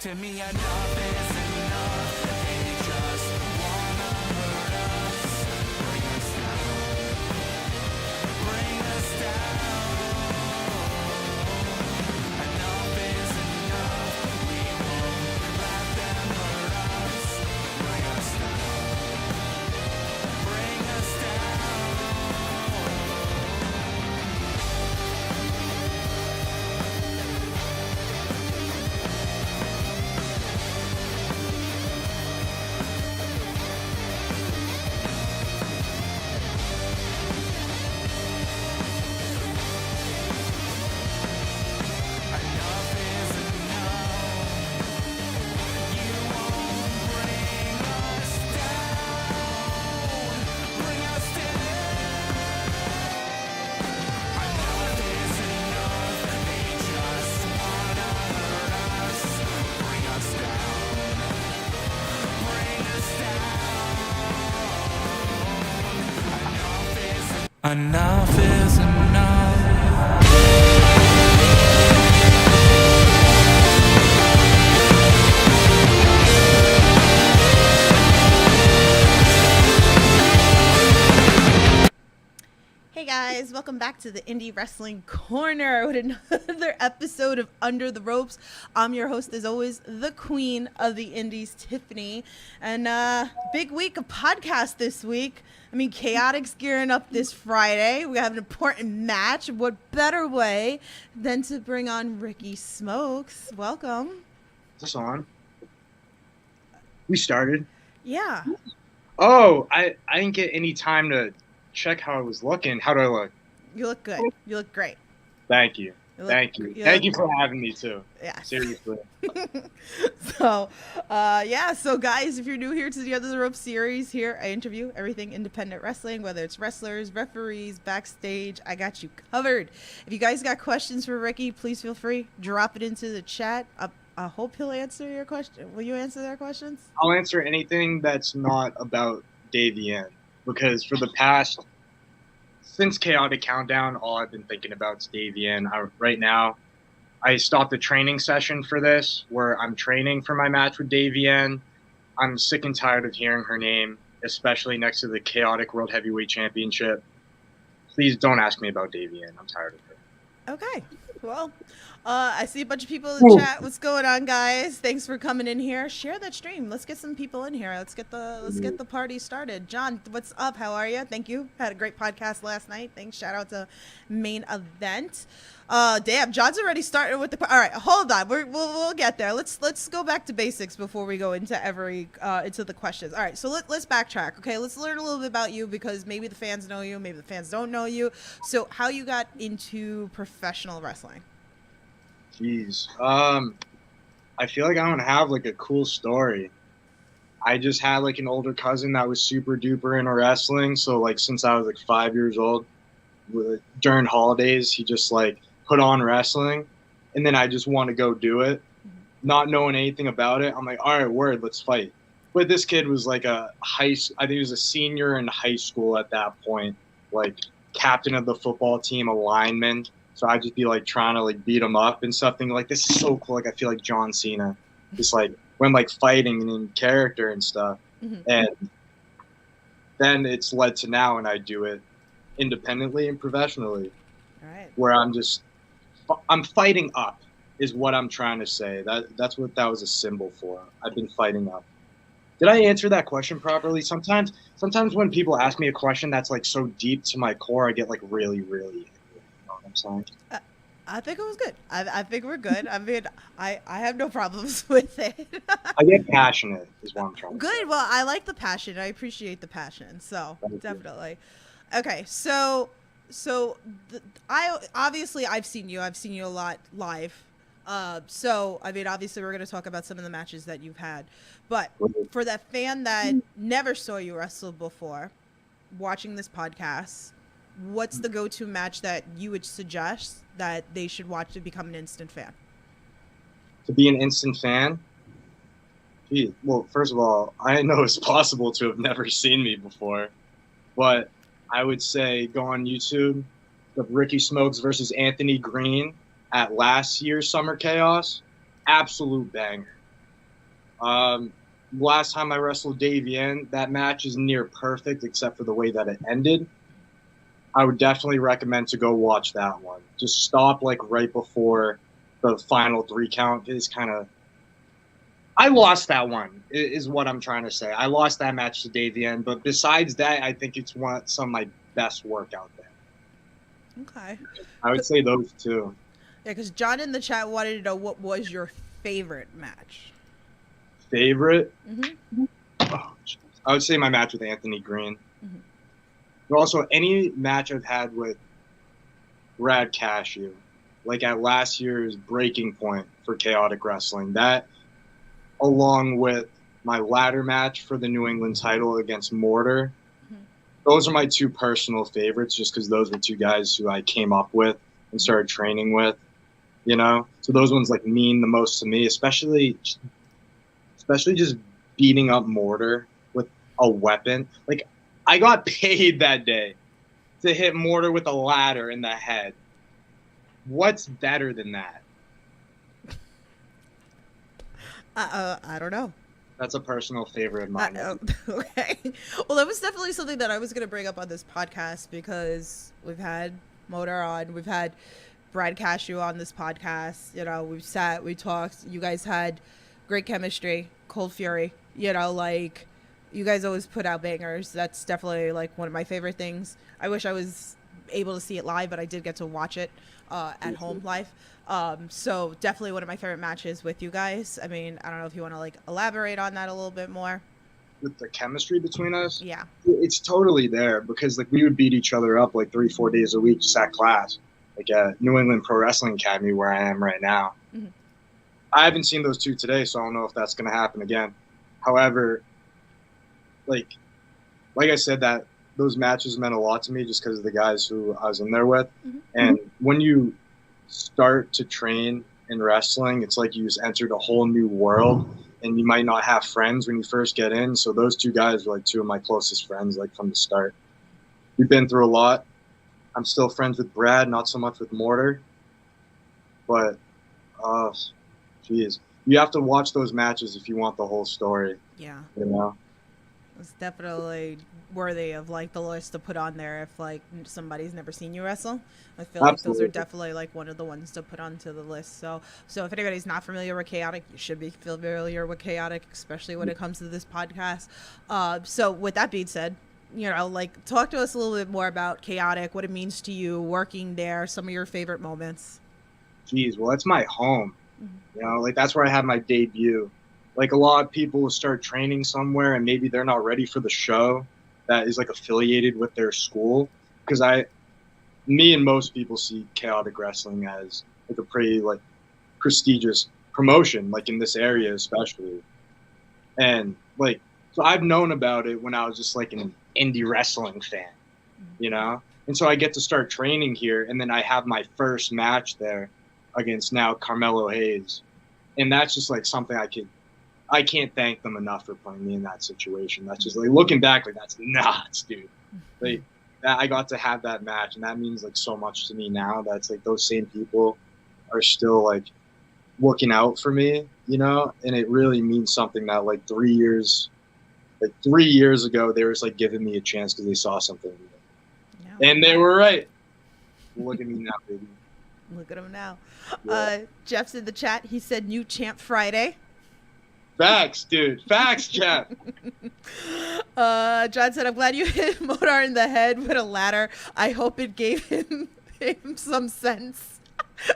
To me, enough is enough. They just wanna hurt us, bring us down, bring us down. Enough is enough. We won't let them hurt us, bring us down, bring us down. Enough is enough. You won't bring us down, bring us down. Enough is enough. They just wanna hurt us, bring us down, bring us down. Enough is enough. Hey guys, welcome back to the Indie Wrestling Corner with another episode of Under the Ropes. I'm your host, as always, the queen of the Indies, Tiffany. And big week of podcast this week. I mean, Chaotic's gearing up this Friday. We have an important match. What better way than to bring on Ricky Smokes? Welcome. Is this on? We started. Yeah. Oh, I didn't get any time to check how I was looking. How do I look? You look good. You look great. Thank you. Thank you. Thank you for having me too. Yeah. Seriously. So guys, if you're new here to the Under the Rope series, here I interview everything independent wrestling, whether it's wrestlers, referees, backstage. I got you covered. If you guys got questions for Ricky, please feel free, drop it into the chat. I hope he'll answer your question. Will you answer their questions? I'll answer anything that's not about Davian, because for the past, since Chaotic Countdown, all I've been thinking about is Davian. Right now, I stopped a training session for this, where I'm training for my match with Davian. I'm sick and tired of hearing her name, especially next to the Chaotic World Heavyweight Championship. Please don't ask me about Davian. I'm tired of her. Okay. Well, I see a bunch of people in the chat. What's going on, guys? Thanks for coming in here. Share that stream. Let's get some people in here. Let's get the party started. John, what's up? How are you? Thank you. Had a great podcast last night. Thanks. Shout out to Main Event. Damn, John's already started with the. All right, hold on. We'll get there. Let's go back to basics before we go into into the questions. All right, so let's backtrack. Okay, let's learn a little bit about you, because maybe the fans know you, maybe the fans don't know you. So, how you got into professional wrestling? Jeez. I feel like I don't have like a cool story. I just had like an older cousin that was super duper into wrestling. So like since I was like 5 years old, during holidays, he just like put on wrestling, and then I just want to go do it, not knowing anything about it. I'm like, all right, word, let's fight. But this kid was like I think he was a senior in high school at that point, like captain of the football team, a lineman. So I'd just be like trying to like beat him up and something. Like, this is so cool. Like, I feel like John Cena, just like when like fighting and in character and stuff. And then it's led to now, and I do it independently and professionally. All right. Where I'm fighting up is what I'm trying to say. That's what that was a symbol for. I've been fighting up. Did I answer that question properly? Sometimes when people ask me a question that's like so deep to my core, I get like really, really. I'm sorry. I think it was good. I think we're good. I mean, I have no problems with it. I get passionate is what I'm trying to say. Good. Well, I like the passion. I appreciate the passion. So definitely. Okay. So I've seen you a lot live. So I mean, obviously we're going to talk about some of the matches that you've had, but for that fan that never saw you wrestle before, watching this podcast, what's the go-to match that you would suggest that they should watch to become an instant fan? To be an instant fan? Gee, well, first of all, I know it's possible to have never seen me before, but I would say go on YouTube, the Ricky Smokes versus Anthony Green at last year's Summer Chaos. Absolute banger. Last time I wrestled Davian, that match is near perfect except for the way that it ended. I would definitely recommend to go watch that one. Just stop like right before the final 3 count. Is kind of I lost that one. Is what I'm trying to say. I lost that match to Davian, but besides that, I think it's some of my best work out there. Okay. I would say those two. Yeah, because John in the chat wanted to know what was your favorite match. Favorite? Mm-hmm. Oh, I would say my match with Anthony Green. Mm-hmm. But also any match I've had with Brad Cashew, like at last year's Breaking Point for Chaotic Wrestling. That, along with my ladder match for the New England title against Mortar, those are my 2 personal favorites just because those were 2 guys who I came up with and started training with, you know? So those ones like mean the most to me, especially just beating up Mortar with a weapon. Like, I got paid that day to hit Mortar with a ladder in the head. What's better than that? I don't know. That's a personal favorite of mine. Okay. Well, that was definitely something that I was going to bring up on this podcast because we've had Motor on, we've had Brad Cashew on this podcast. You know, we've sat, we talked. You guys had great chemistry, Cold Fury. You know, like, you guys always put out bangers. That's definitely like one of my favorite things. I wish I was able to see it live, but I did get to watch it at home live. So definitely one of my favorite matches with you guys. I mean, I don't know if you want to like elaborate on that a little bit more. With the chemistry between us, Yeah, it's totally there because like we would beat each other up like 3-4 days a week just at class, like at New England Pro Wrestling Academy where I am right now. Mm-hmm. I haven't seen those 2 today, so I don't know if that's going to happen again. However, like I said, that those matches meant a lot to me just because of the guys who I was in there with. Mm-hmm. And when you start to train in wrestling, it's like you just entered a whole new world, and you might not have friends when you first get in. So those 2 guys were like 2 of my closest friends, like from the start. We've been through a lot. I'm still friends with Brad, not so much with Mortar. But, geez, you have to watch those matches if you want the whole story. Yeah. You know? It's definitely worthy of like the list to put on there if like somebody's never seen you wrestle. I feel like those are definitely like one of the ones to put onto the list. So if anybody's not familiar with Chaotic, you should be familiar with Chaotic, especially when it comes to this podcast. So with that being said, you know, like talk to us a little bit more about Chaotic, what it means to you working there, some of your favorite moments. Geez, well, it's my home. Mm-hmm. You know, like that's where I had my debut. Like a lot of people will start training somewhere and maybe they're not ready for the show that is like affiliated with their school. Because me and most people see Chaotic Wrestling as like a pretty like prestigious promotion, like in this area especially. And like, so I've known about it when I was just like an indie wrestling fan, you know? And so I get to start training here, and then I have my first match there against now Carmelo Hayes. And that's just like something I can't thank them enough for putting me in that situation. That's just like looking back, like that's nuts, dude. Like I got to have that match, and that means like so much to me now. That's like those same people are still like looking out for me, you know. And it really means something that like 3 years ago they were just like giving me a chance because they saw something in me. Yeah. And they were right. Look at me now, baby. Look at him now. Yeah. Jeff's in the chat. He said new champ Friday. Facts, dude. Facts, Jeff. John said, I'm glad you hit Motar in the head with a ladder. I hope it gave him some sense.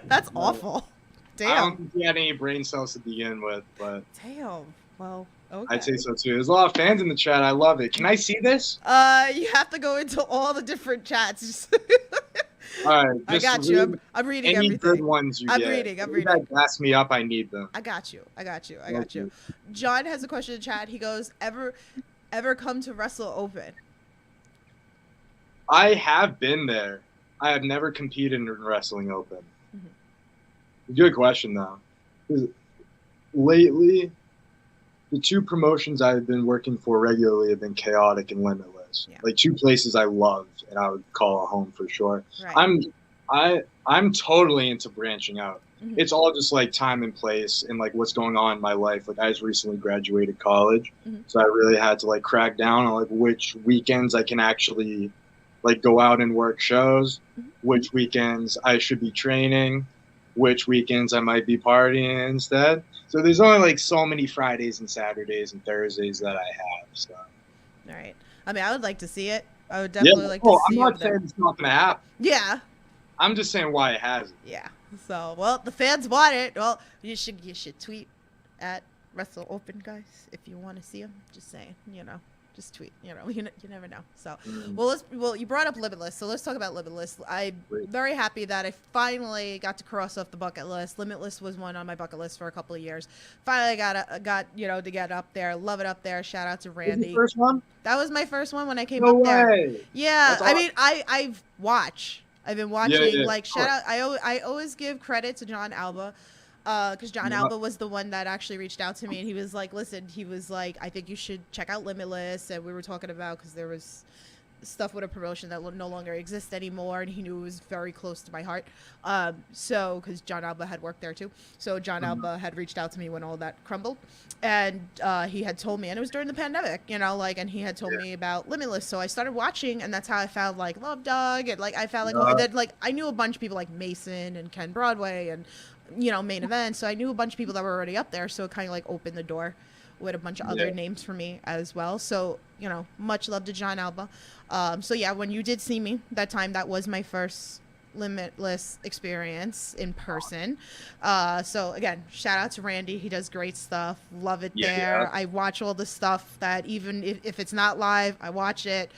That's awful. Damn. I don't think he had any brain cells to begin with, but damn. Well, okay. I'd say so too. There's a lot of fans in the chat. I love it. Can I see this? You have to go into all the different chats. All right, I got you. I'm reading any everything. good ones you I'm get. reading. If you gas me up, I need them. I got you. John has a question in the chat. He goes, ever come to Wrestle Open? I have been there. I have never competed in Wrestling Open. Mm-hmm. Good question, though. Lately, the 2 promotions I've been working for regularly have been Chaotic and Limitless. Yeah. Like 2 places I loved and I would call a home for sure. Right. I'm totally into branching out. It's all just like time and place and like what's going on in my life. Like I just recently graduated college, so I really had to like crack down on like which weekends I can actually like go out and work shows, which weekends I should be training, which weekends I might be partying instead. So there's only like so many Fridays and Saturdays and Thursdays that I have. So All right. I mean, I would like to see it. I would yeah, definitely like to I'm see not it there. saying it's not gonna happen. Yeah. I'm just saying why it hasn't. Yeah. So, well, the fans want it. Well, you should tweet at Wrestle Open, guys, if you want to see them. Just saying, just tweet. You never know. So, well, you brought up Limitless, so let's talk about Limitless. I'm very happy that I finally got to cross off the bucket list. Limitless was one on my bucket list for a couple of years. Finally got to get up there. Love it up there. Shout out to Randy. First one? That was my first one when I came No up there. way. Yeah, That's I mean, I've been watching. Yeah. Like, shout out. I always give credit to John Alba, because John Alba was the one that actually reached out to me, and he was like, "Listen," he was like, "I think you should check out Limitless," and we were talking about because there was stuff with a promotion that no longer exists anymore, and he knew it was very close to my heart. So because John Alba had worked there too, so John Alba had reached out to me when all that crumbled, and he had told me, and it was during the pandemic, and he had told me about Limitless. So I started watching, and that's how I found like Love Dog, and like I found like and then like I knew a bunch of people like Mason and Ken Broadway and Main Event, so I knew a bunch of people that were already up there, so it kind of like opened the door with a bunch of other names for me as well. So much love to John Alba. So yeah, when you did see me that time, that was my first Limitless experience in person. So again, shout out to Randy. He does great stuff. Love it there. Yeah. I watch all the stuff that even if it's not live, I watch it.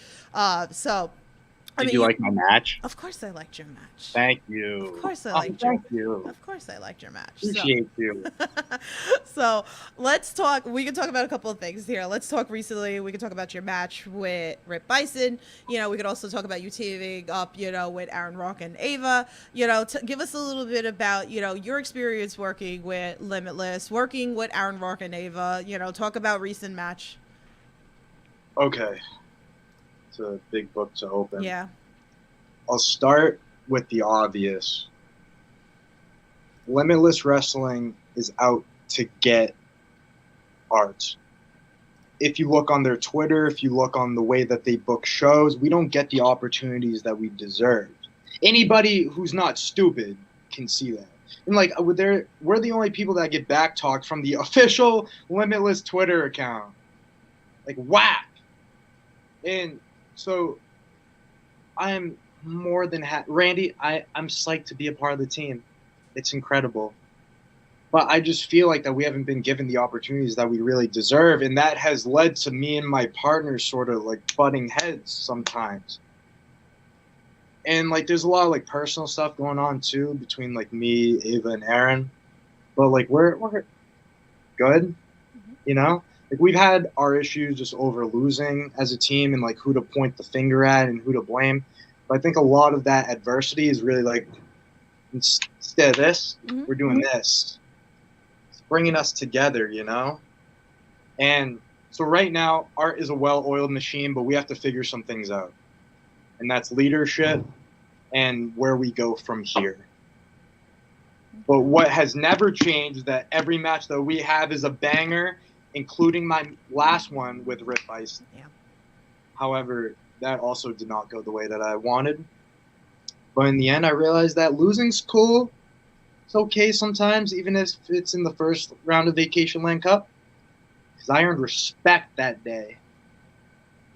Did you like my match? Of course I liked your match. Thank you. Of course I liked your match. Thank you. Of course I liked your match. Appreciate you. So let's talk. We can talk about a couple of things here. Let's talk recently. We can talk about your match with Rip Bison. We could also talk about you teaming up, with Aaron Rock and Ava. Give us a little bit about, your experience working with Limitless, working with Aaron Rock and Ava. Talk about recent match. Okay. It's a big book to open. Yeah. I'll start with the obvious. Limitless Wrestling is out to get art. If you look on their Twitter, if you look on the way that they book shows, we don't get the opportunities that we deserve. Anybody who's not stupid can see that. And like, we're the only people that get back talked from the official Limitless Twitter account. Like, whack. And so I am more than happy. Randy, I'm psyched to be a part of the team. It's incredible. But I just feel like that we haven't been given the opportunities that we really deserve. And that has led to me and my partners sort of like butting heads sometimes. And like there's a lot of like personal stuff going on too between like me, Ava, and Aaron. But like we're good, Like we've had our issues just over losing as a team and like who to point the finger at and who to blame. But I think a lot of that adversity is really like instead of this, we're doing this. It's bringing us together, And so right now, art is a well-oiled machine, but we have to figure some things out. And that's leadership and where we go from here. But what has never changed, that every match that we have is a banger, including my last one with Rip Bison. Yeah. However, that also did not go the way that I wanted. But in the end, I realized that losing's cool. It's okay sometimes, even if it's in the first round of Vacation Land Cup. Because I earned respect that day.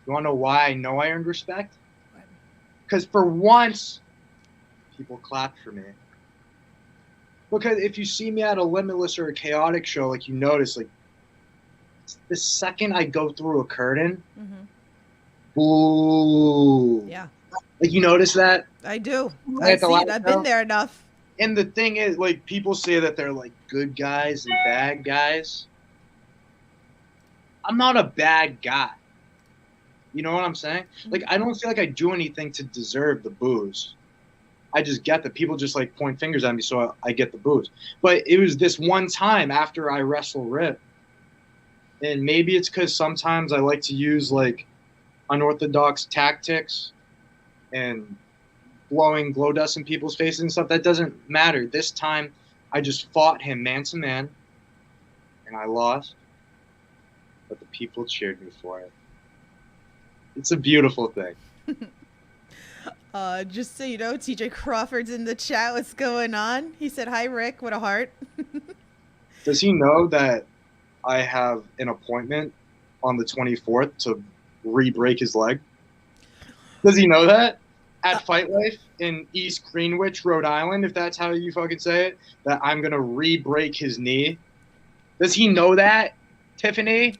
You want to know why I know I earned respect? Because for once, people clapped for me. Because if you see me at a Limitless or a Chaotic show, like you notice, like, the second I go through a curtain, boo. Yeah. Like, you notice that? I do. I see it. I've been there enough. And the thing is, like, people say that they're, like, good guys and bad guys. I'm not a bad guy. You know what I'm saying? Like, I don't feel like I do anything to deserve the boos. I just get that people just, like, point fingers at me, so I get the boos. But it was this one time after I wrestle Rip. And maybe it's because sometimes I like to use, like, unorthodox tactics and blowing glow dust in people's faces and stuff. That doesn't matter. This time, I just fought him man to man, and I lost, but the people cheered me for it. It's a beautiful thing. Just so you know, TJ Crawford's in the chat. What's going on? He said, "Hi, Rick," with a heart. Does he know that I have an appointment on the 24th to re-break his leg? Does he know that? At Fight Life in East Greenwich, Rhode Island, if that's how you fucking say it, that I'm going to re-break his knee. Does he know that, Tiffany?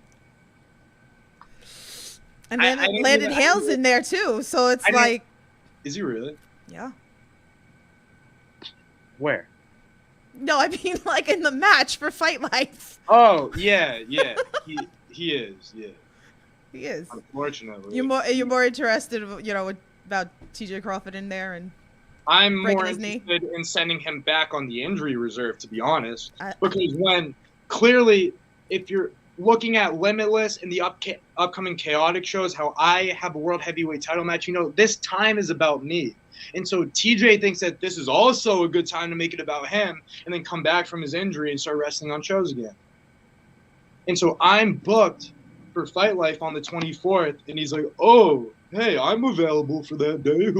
And then Landon Hale's in there too, so it's like... Is he really? Yeah. Where? No, I mean like in the match for Fight Life. Oh, yeah. He is, yeah. He is. Unfortunately. You're more interested, about TJ Crawford in there and I'm more his knee? interested in sending him back on the injury reserve, to be honest. Because when clearly, if you're looking at Limitless and the upcoming Chaotic shows, how I have a world heavyweight title match, this time is about me. And so TJ thinks that this is also a good time to make it about him and then come back from his injury and start wrestling on shows again. And so I'm booked for Fight Life on the 24th, and he's like, oh, hey, I'm available for that day.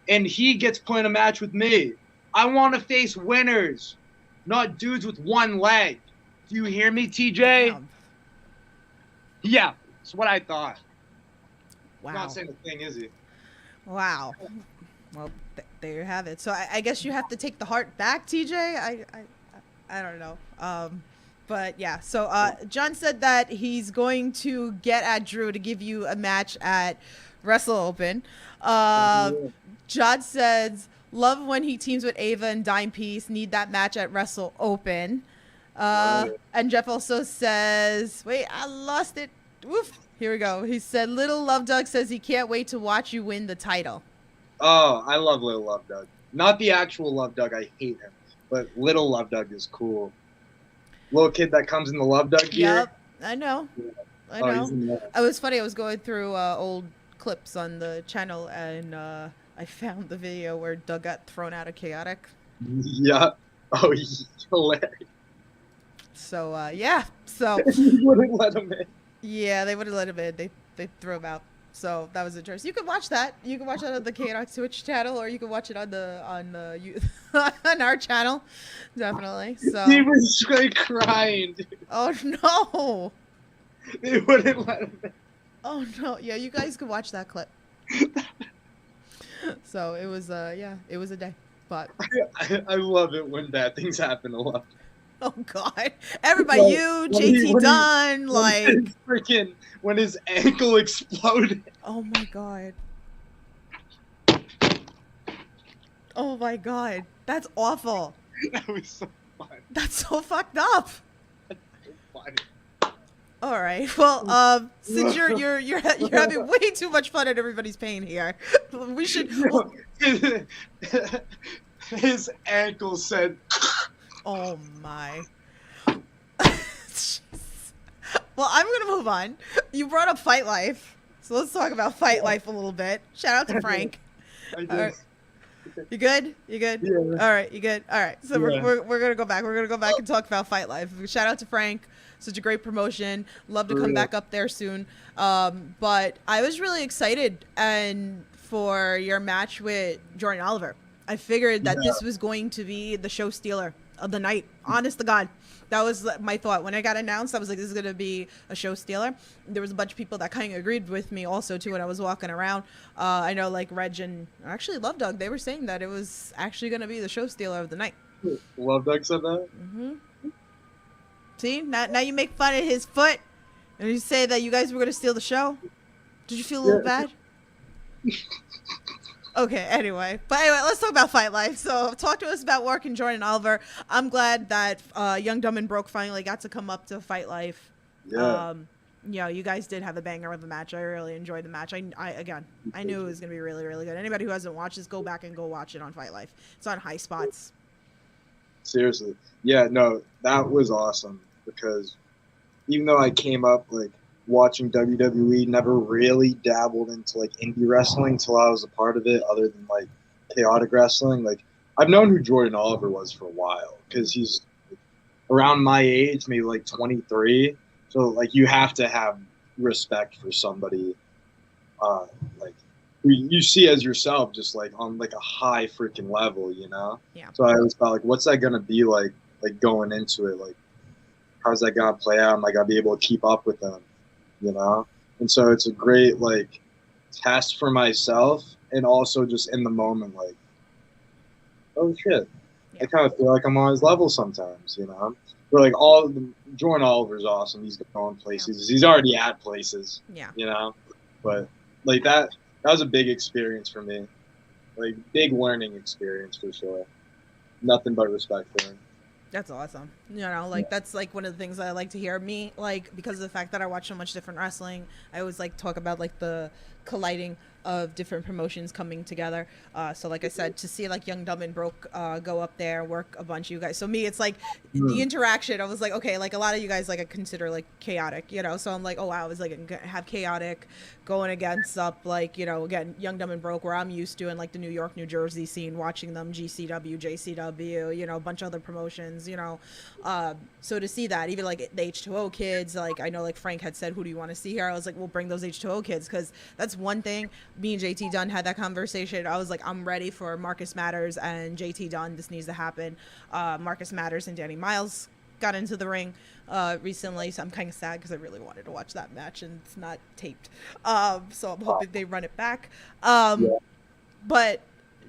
And he gets put in a match with me. I want to face winners, not dudes with one leg. Do you hear me, TJ? Yeah, that's what I thought. Wow. Not saying a thing, is he? Wow. Well, there you have it. So I guess you have to take the heart back, TJ. I don't know. But yeah. So John said that he's going to get at Drew to give you a match at Wrestle Open. John says, love when he teams with Ava and Dime Piece. Need that match at Wrestle Open. And Jeff also says, wait, I lost it. Woof. Here we go. He said, Little Love Doug says he can't wait to watch you win the title. Oh, I love Little Love Doug. Not the actual Love Doug. I hate him. But Little Love Doug is cool. Little kid that comes in the Love Doug gear. Yep, I know. I know. It was funny. I was going through old clips on the channel, and I found the video where Doug got thrown out of Chaotic. Yeah. Oh, he's hilarious. So, yeah. So You wouldn't let him in. Yeah, they would have let him in. They threw him out. So that was interesting. You can watch that. You can watch that on the Chaotic Twitch channel, or you can watch it on on our channel. Definitely. So He was straight crying, dude. Oh no. They wouldn't let him in. Oh no. Yeah, you guys can watch that clip. So it was it was a day. But I love it when bad things happen a lot. oh god. Everybody, JT Dunn, when his ankle exploded. oh my god. Oh my god. That's awful. That was so fun. That's so fucked up. That's so funny. All right. Well, since you're having way too much fun at everybody's pain here, we should. Well, his ankle said. oh my. Well, I'm gonna move on. You brought up Fight Life, so let's talk about Fight Life a little bit. Shout out to Frank. I did. All right. You good? You good? Yeah. All right. You good? All right. So Yeah. we're gonna go back. We're gonna go back and talk about Fight Life. Shout out to Frank. Such a great promotion. Love to come back up there soon. But I was really excited for your match with Jordan Oliver. I figured that this was going to be the show stealer of the night. Honest to God. That was my thought. When I got announced, I was like, this is going to be a show stealer. There was a bunch of people that kind of agreed with me also, too, when I was walking around. I know, like, Reg and actually Love Dog, they were saying that it was actually going to be the show stealer of the night. Love Doug said that? Mm-hmm. See? Now you make fun of his foot, and you say that you guys were going to steal the show. Did you feel a little bad? Okay, anyway. But anyway, let's talk about Fight Life. So talk to us about working Jordan Oliver. I'm glad that Young, Dumb, and Broke finally got to come up to Fight Life. Yeah. You guys did have a banger of a match. I really enjoyed the match. I knew it was going to be really, really good. Anybody who hasn't watched this, go back and go watch it on Fight Life. It's on High Spots. Seriously. Yeah, no, that was awesome because even though I came up like watching WWE, never really dabbled into like indie wrestling till I was a part of it other than like chaotic wrestling. Like I've known who Jordan Oliver was for a while because he's around my age, maybe like 23. So like you have to have respect for somebody like who you see as yourself, just like on like a high freaking level, you know? Yeah. So I always thought like, what's that gonna be like going into it? Like, how's that gonna play out? Am I gonna be able to keep up with them? You know? And so it's a great like test for myself, and also just in the moment, like, oh shit, Yeah. I kind of feel like I'm on his level sometimes, you know. But like all of them, Jordan Oliver's awesome. He's going places. He's already at places, Yeah. you know. But like that was a big experience for me, like big learning experience for sure. Nothing but respect for him. That's awesome. You know, like that's like one of the things I like to hear. Me, like because of the fact that I watch so much different wrestling, I always like talk about like the colliding of different promotions coming together. So like I said, to see like Young Dumb and Broke go up there, work a bunch of you guys. So me, it's like the interaction. I was like, okay, like a lot of you guys like I consider like chaotic, you know. So I'm like, oh wow, I was like have chaotic going against up like, you know, again, Young Dumb and Broke, where I'm used to in like the New York, New Jersey scene, watching them, GCW, JCW, you know, a bunch of other promotions, you know. So to see that, even like the H2O kids, like I know like Frank had said, who do you want to see here? I was like, we'll bring those H2O kids, because that's one thing. Me and JT Dunn had that conversation. I was like, I'm ready for Marcus Matters and JT Dunn. This needs to happen. Marcus Matters and Danny Miles got into the ring recently, so I'm kind of sad because I really wanted to watch that match and it's not taped. So I'm hoping they run it back. But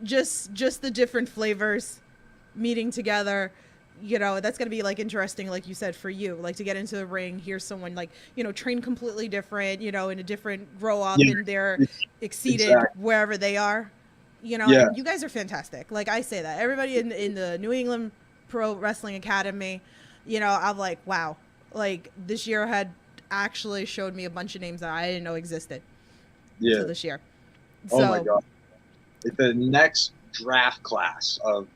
just the different flavors meeting together, you know, that's going to be like interesting, like you said, for you, like to get into the ring, hear someone like, you know, train completely different, you know, in a different grow up, and they're exceeded wherever they are, you know. And you guys are fantastic. Like I say that everybody in the New England Pro Wrestling Academy, you know, I'm like, wow, like this year had actually showed me a bunch of names that I didn't know existed until this year. Oh my god, like the next draft class of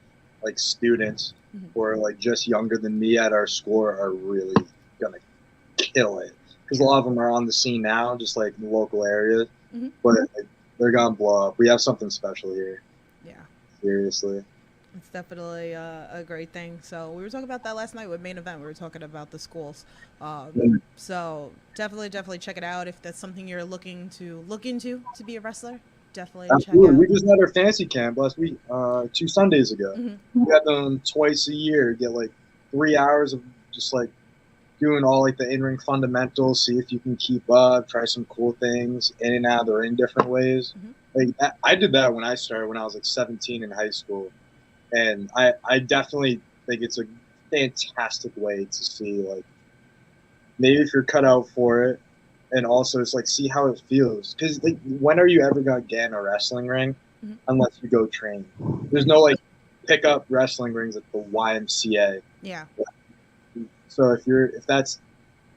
like students who are like just younger than me at our score are really gonna kill it, because a lot of them are on the scene now, just like in the local area, but like, they're gonna blow up. We have something special here. Yeah, seriously. It's definitely a great thing. So we were talking about that last night with Main Event. We were talking about the schools. So definitely check it out if that's something you're looking into to be a wrestler. Definitely check out. We just had our fantasy camp last week, 2 Sundays ago. We had them twice a year. Get like 3 hours of just like doing all like the in-ring fundamentals, see if you can keep up, try some cool things in and out of the ring different ways. Like I did that when I started when I was like 17 in high school. And I definitely think it's a fantastic way to see, like, maybe if you're cut out for it, and also it's like see how it feels. Because like, when are you ever gonna get in a wrestling ring unless you go train? There's no like pick up wrestling rings at the YMCA. Yeah. So if that's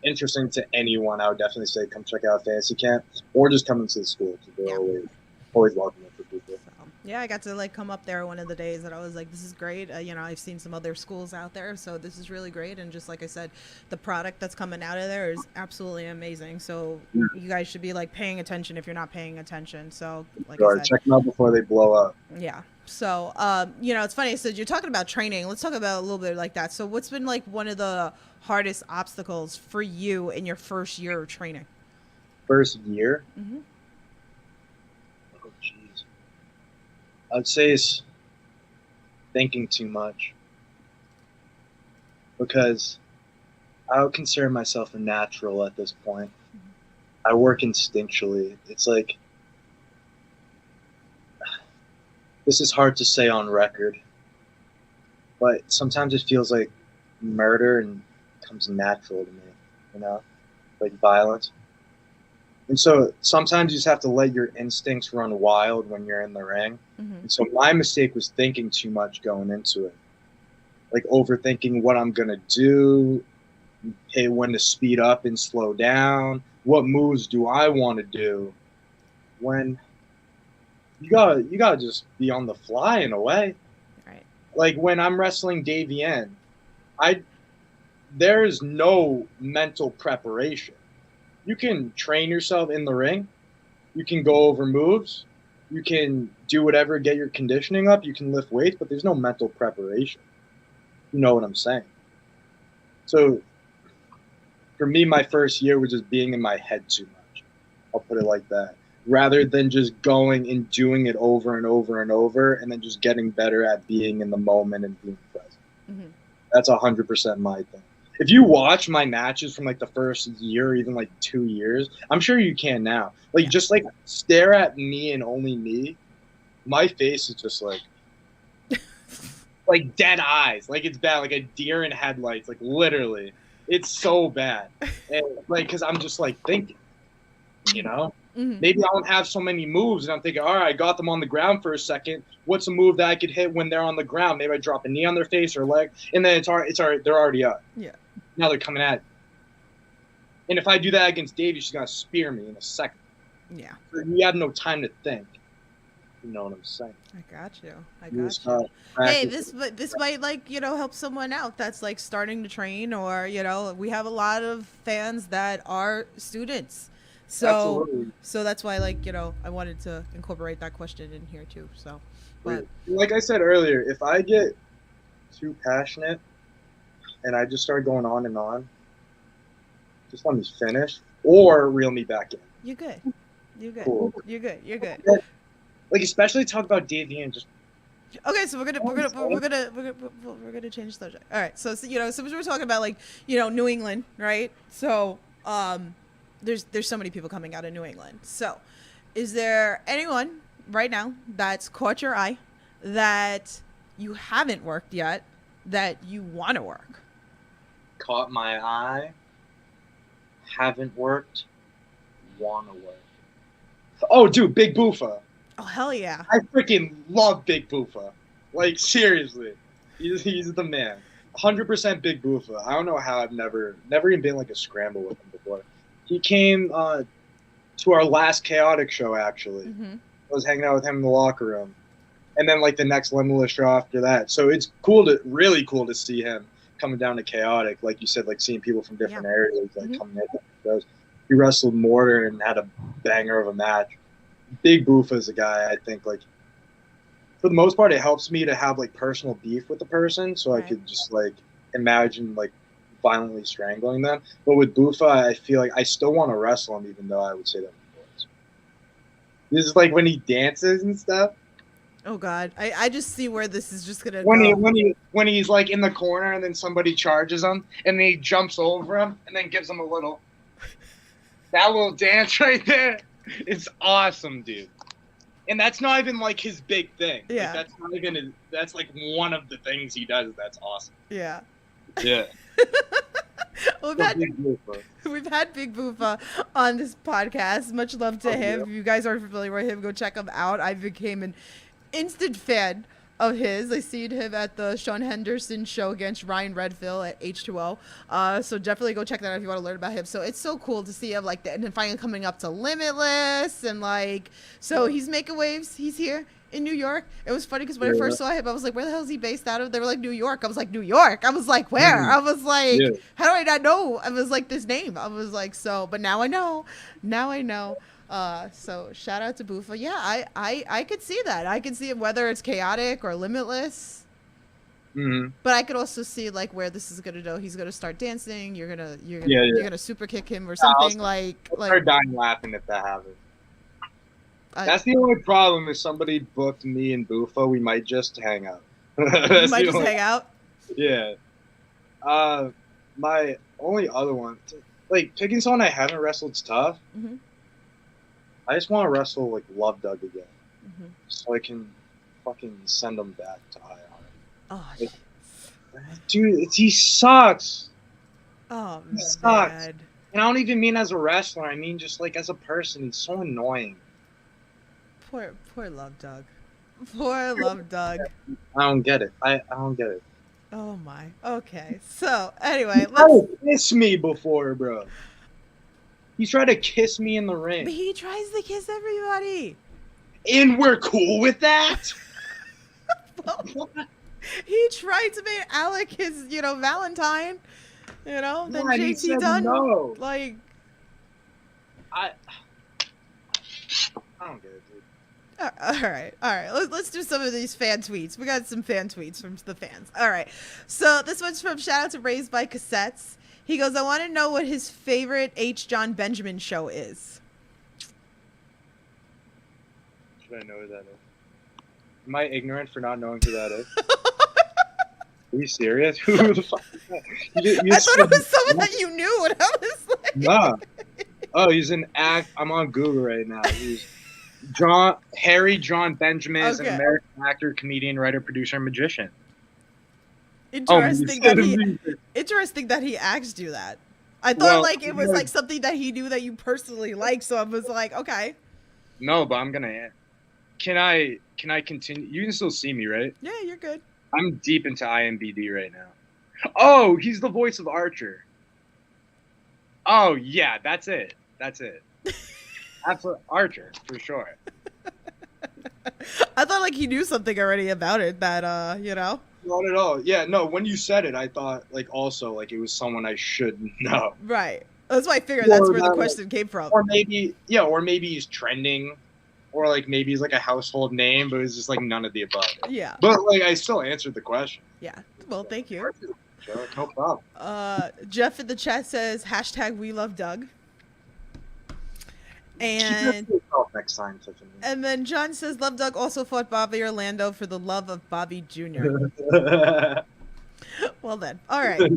interesting to anyone, I would definitely say come check out Fantasy Camp, or just come into the school, because they're always welcome for people. Yeah, I got to like come up there one of the days that I was like, this is great. You know, I've seen some other schools out there, so this is really great. And just like I said, the product that's coming out of there is absolutely amazing. So you guys should be like paying attention if you're not paying attention. So like I said, check them out before they blow up. Yeah. So, you know, it's funny. So you're talking about training. Let's talk about a little bit like that. So what's been like one of the hardest obstacles for you in your first year of training? First year? Oh, jeez. I'd say it's thinking too much, because I would consider myself a natural at this point. I work instinctually. It's like, this is hard to say on record, but sometimes it feels like murder and comes natural to me, you know, like violence. And so sometimes you just have to let your instincts run wild when you're in the ring. And so my mistake was thinking too much going into it, like overthinking what I'm going to do, hey, when to speed up and slow down, what moves do I want to do, when you gotta just be on the fly in a way. Right. Like when I'm wrestling Davian, there is no mental preparation. You can train yourself in the ring. You can go over moves. You can do whatever, get your conditioning up. You can lift weights, but there's no mental preparation. You know what I'm saying? So for me, my first year was just being in my head too much. I'll put it like that. Rather than just going and doing it over and over and over, and then just getting better at being in the moment and being present. Mm-hmm. That's 100% my thing. If you watch my matches from like the first year, or even like 2 years, I'm sure you can now. Like Yeah. just like stare at me and only me. My face is just like dead eyes. Like it's bad, like a deer in headlights. Like literally, it's so bad. And like, because I'm just like thinking, you know. Mm-hmm. Maybe I don't have so many moves, and I'm thinking, all right, I got them on the ground for a second. What's a move that I could hit when they're on the ground? Maybe I drop a knee on their face or leg, and then it's already, they're already up. Yeah. Now they're coming at me. And if I do that against Davey, she's gonna spear me in a second. Yeah. You have no time to think. You know what I'm saying? I got you. You just, Hey, practice. this might like help someone out that's like starting to train, or we have a lot of fans that are students. So Absolutely. so that's why I wanted to incorporate that question in here too. So, but Like I said earlier, if I get too passionate and I just start going on and on, just let me finish or reel me back in. you're good. You're good. Cool. You're good. You're good. Like especially talk about Davey and just Okay, so we're gonna change the subject. All right, so so we were talking about New England, right? So there's so many people coming out of New England. So is there anyone right now that's caught your eye that you haven't worked yet that you want to work? caught my eye, haven't worked, wanna work. Oh, dude, Big Boofa. Oh hell yeah! I freaking love Big Boofa. Like seriously, he's the man. 100% Big Boofa. I don't know how I've never even been like a scramble with him before. He came to our last Chaotic show actually. Mm-hmm. I was hanging out with him in the locker room, and then like the next Limitless show after that. So it's really cool to see him coming down to Chaotic, like you said, like seeing people from different areas like Mm-hmm. coming in. Shows. He wrestled Mortar and had a banger of a match. Big Boofa is a guy I think like for the most part it helps me to have like personal beef with the person, so Right. I could just like imagine like violently strangling them. But with Boofa, I feel like I still want to wrestle him, even though I would say that before. This is like when he dances and stuff. Oh god, I just see where this is just gonna When go. when he's like in the corner and then somebody charges him and then he jumps over him and then gives him a little that little dance right there. It's awesome, dude. And that's not even like his big thing. Yeah. Like, that's not even his, that's like one of the things he does that's awesome. Yeah. Yeah. We've had Big Boofa on this podcast. Much love to him. Yeah. If you guys aren't familiar with him, go check him out. I became an instant fan of his. I seen him at the Sean Henderson show against Ryan Redfield at H2O. So definitely go check that out if you want to learn about him. So it's so cool to see him like that, and then finally coming up to Limitless, and so he's making waves. He's here in New York. It was funny because when I first saw him, I was like, where the hell is he based out of? They were like, New York. I was like, New York. I was like, where? I was like, how do I not know? I was like, this name. I was like, so, but now I know. Now I know. So shout out to Boofa. Yeah, I could see that. I could see it whether it's Chaotic or Limitless. Mm-hmm. But I could also see like where this is gonna go. He's gonna start dancing. You're gonna Yeah. you're gonna super kick him or something I'll start dying laughing if that happens. I- That's the only problem. If somebody booked me and Boofa, we might just hang out. you That's might the just only- hang out. Yeah. My only other one, like picking someone I haven't wrestled is tough. Mhm. I just want to wrestle like Love Doug again, Mhm. so I can fucking send him back to IR. Oh, Like, dude, he sucks. oh He sucks. man. And I don't even mean as a wrestler. I mean just like as a person. He's so annoying. Poor Love Doug. Poor Love Doug. I don't get it. I don't get it. Oh my. Okay. So anyway, He let's. tried to kiss me before, bro. He tried to kiss me in the ring. But he tries to kiss everybody. And we're cool with that? He tried to make Alec his, Valentine. Then Yeah, he JT said Dunn, no. like, I don't get it, dude. All right. Let's do some of these fan tweets. We got some fan tweets from the fans. All right. So this one's from shout out to Raised by Cassettes. He goes, I want to know what his favorite H. John Benjamin show is. Should I know who that is? Am I ignorant for not knowing who that is? Are you serious? Who the fuck is that? I thought it was someone that you knew, and I was like, Nah. Oh, he's an act. I'm on Google right now. He's Harry John Benjamin is an Okay. American actor, comedian, writer, producer, and magician. interesting that he asked you that. I thought Well, like it was like something that he knew that you personally liked, so I was like, okay. No, but I'm gonna. Can I continue? You can still see me, right? Yeah, you're good. I'm deep into IMBD right now. Oh, he's the voice of Archer. Oh yeah, that's it. That's Archer for sure. I thought like he knew something already about it that you know. Not at all. Yeah, no. When you said it, I thought like also like it was someone I should know. Right. That's why I figured that's Or where the that, question came from. Or maybe he's trending, or like maybe he's like a household name, but it's just like none of the above. Yeah. But like I still answered the question. Yeah. Well, thank you. Sure, no problem. Jeff in the chat says hashtag we love Doug. Keep And yourself next time, Tiffany. and then John says Love Doug also fought Bobby Orlando for the love of Bobby Jr. Well then. All right.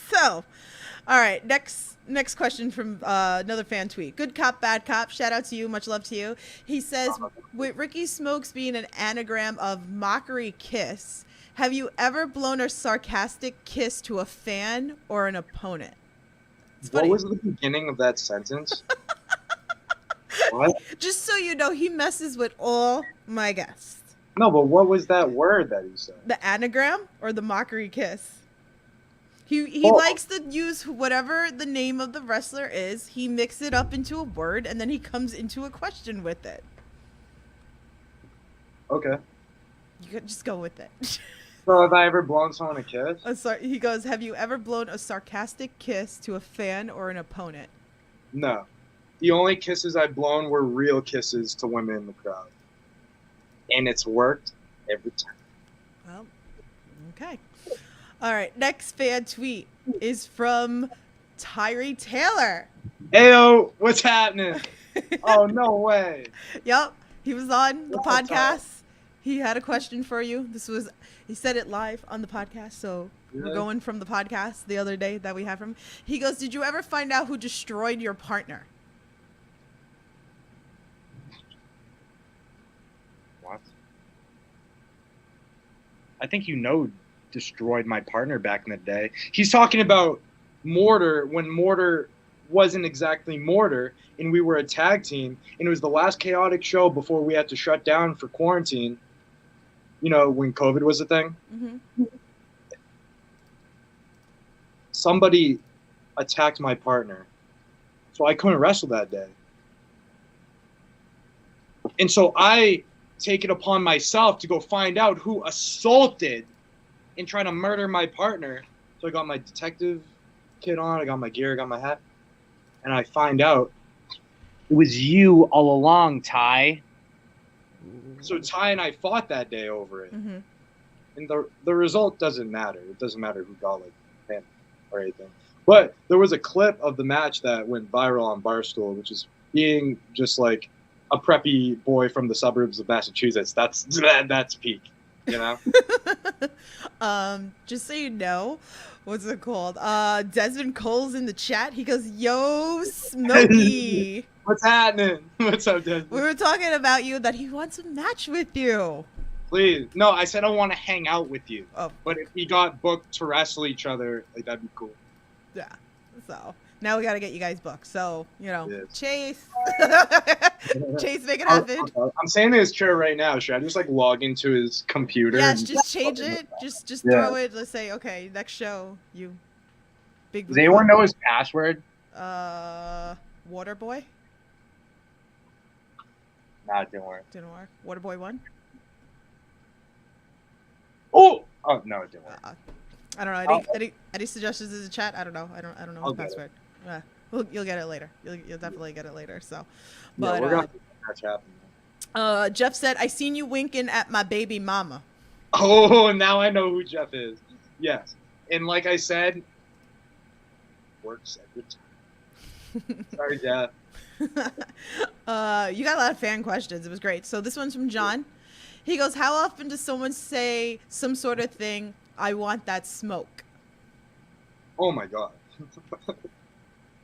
So, all right. Next question from another fan tweet. Good cop, bad cop. Shout out to you. Much love to you. He says, with Ricky Smokes being an anagram of mockery kiss, have you ever blown a sarcastic kiss to a fan or an opponent? It's What funny. was the beginning of that sentence? What? Just so you know, he messes with all my guests. No, but what was that word that he said? The anagram or the mockery kiss? He Oh. likes to use whatever the name of the wrestler is. He mixes it up into a word, and then he comes into a question with it. Okay. You could just go with it. So have I ever blown someone a kiss? He goes, have you ever blown a sarcastic kiss to a fan or an opponent? No. The only kisses I've blown were real kisses to women in the crowd. And it's worked every time. Well, okay. All right. Next fan tweet is from Tyree Taylor. Ayo, what's happening? Oh, no way. Yep. He was on the What's up, podcast. He had a question for you. He said it live on the podcast. So we're Really? going from the podcast the other day that we had from him. He goes, did you ever find out who destroyed your partner? What? I think destroyed my partner back in the day. He's talking about Mortar when Mortar wasn't exactly Mortar and we were a tag team and it was the last chaotic show before we had to shut down for quarantine. You know, when COVID was a thing. Mm-hmm. Somebody attacked my partner. So I couldn't wrestle that day. And so I take it upon myself to go find out who assaulted and trying to murder my partner. So I got my detective kit on, I got my gear, I got my hat, and I find out it was you all along, Ty. So Ty and I fought that day over it. Mm-hmm. And the result doesn't matter. It doesn't matter who got like him or anything. But there was a clip of the match that went viral on Barstool, which is being just like a preppy boy from the suburbs of Massachusetts. That's peak, you know? Just so you know, what's it called? Desmond Cole's in the chat. He goes, yo, Smokey. What's happening? What's up, Desmond? We were talking about you, that he wants a match with you. Please. No, I said I want to hang out with you. Oh, But if we got booked to wrestle each other, like that'd be cool. yeah. So now we got to get you guys booked. So, you know, Yes. Chase. Chase, make it happen. I'm saying in his chair right now. Should I just like log into his computer? Yes, and- just change it. Just Yeah. throw it. Let's say, okay, next show, you big. Does anyone know his password? Water Boy? Nah, it didn't work. Didn't work. Water Boy 1? Oh no, it didn't work. I don't know. Any suggestions in the chat? I don't know. I don't know his Okay. password. Well, you'll get it later. You'll definitely get it later. So, Yeah, but we're gonna make that match happen. Jeff said, "I seen you winking at my baby mama." Oh, now I know who Jeff is. Yes. And like I said, works every time. Sorry, Jeff. You got a lot of fan questions. It was great. So this one's from John. He goes, "How often does someone say some sort of thing? I want that smoke." Oh my god.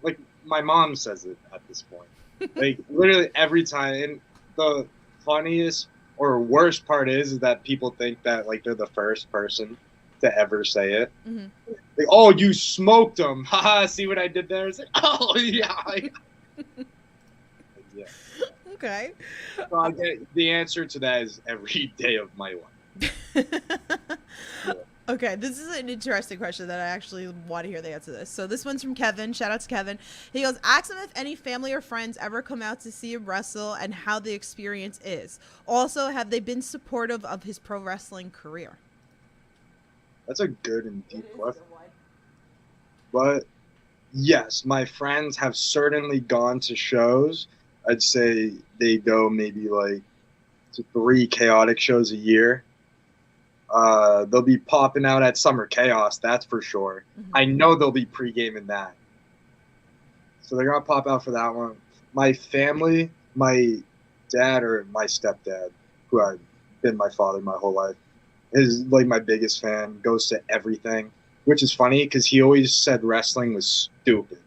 Like my mom says it at this point. Like literally every time. And the funniest or worst part is that people think that like they're the first person to ever say it. Mm-hmm. Like, oh, you smoked them. Haha, see what I did there? It's like, oh yeah. Yeah. Okay. So I get, the answer to that is every day of my life. Okay, this is an interesting question that I actually want to hear the answer to this. So this one's from Kevin. Shout out to Kevin. He goes, "Ask him if any family or friends ever come out to see him wrestle and how the experience is. Also, have they been supportive of his pro wrestling career?" That's a good and deep question. But yes, my friends have certainly gone to shows. I'd say they go maybe like to 3 chaotic shows a year. They'll be popping out at Summer Chaos, that's for sure. Mm-hmm. I know they'll be pre-gaming that. So they're going to pop out for that one. My family, my dad or my stepdad, who I've been my father my whole life, is like my biggest fan, goes to everything, which is funny because he always said wrestling was stupid.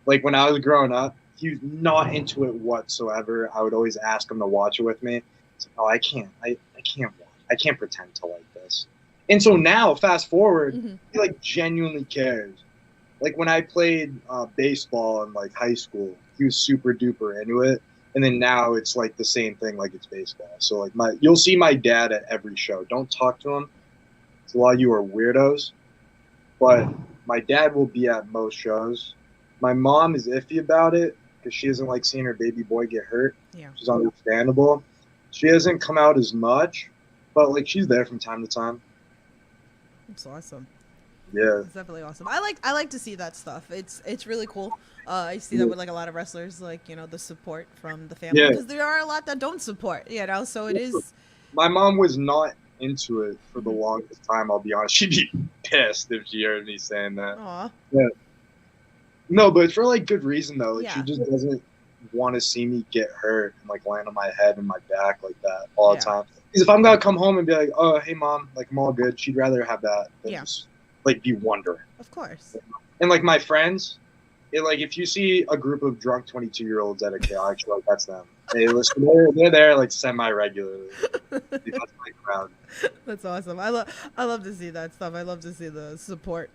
Like when I was growing up, he was not into it whatsoever. I would always ask him to watch it with me. It's like, oh, I can't watch. I can't pretend to like this. And so now, fast forward, Mm-hmm. he like genuinely cares. Like when I played baseball in like high school, he was super duper into it. And then now it's like the same thing, like it's baseball. So like you'll see my dad at every show. Don't talk to him. A lot of you are weirdos. But my dad will be at most shows. My mom is iffy about it because she doesn't like seeing her baby boy get hurt. Yeah. Which is understandable. She hasn't come out as much, but like she's there from time to time. It's awesome. Yeah. It's definitely awesome. I like to see that stuff. It's really cool. I see that with like a lot of wrestlers, like, you know, the support from the family, Yeah. because there are a lot that don't support, you know. So it is. My mom was not into it for the longest time, I'll be honest. She'd be pissed if she heard me saying that. Aw. Yeah. No, but it's for like good reason though. Like Yeah. she just doesn't want to see me get hurt and like land on my head and my back like that all the Yeah. time. Because if I'm gonna come home and be like, oh hey mom, like I'm all good, she'd rather have that than Yeah. just like be wondering. Of course. And like my friends, like if you see a group of drunk 22-year-olds at a chaotic show, like, that's them. Hey, listen, they're there like semi-regularly. That's my crowd. That's awesome. I love to see that stuff. I love to see the support.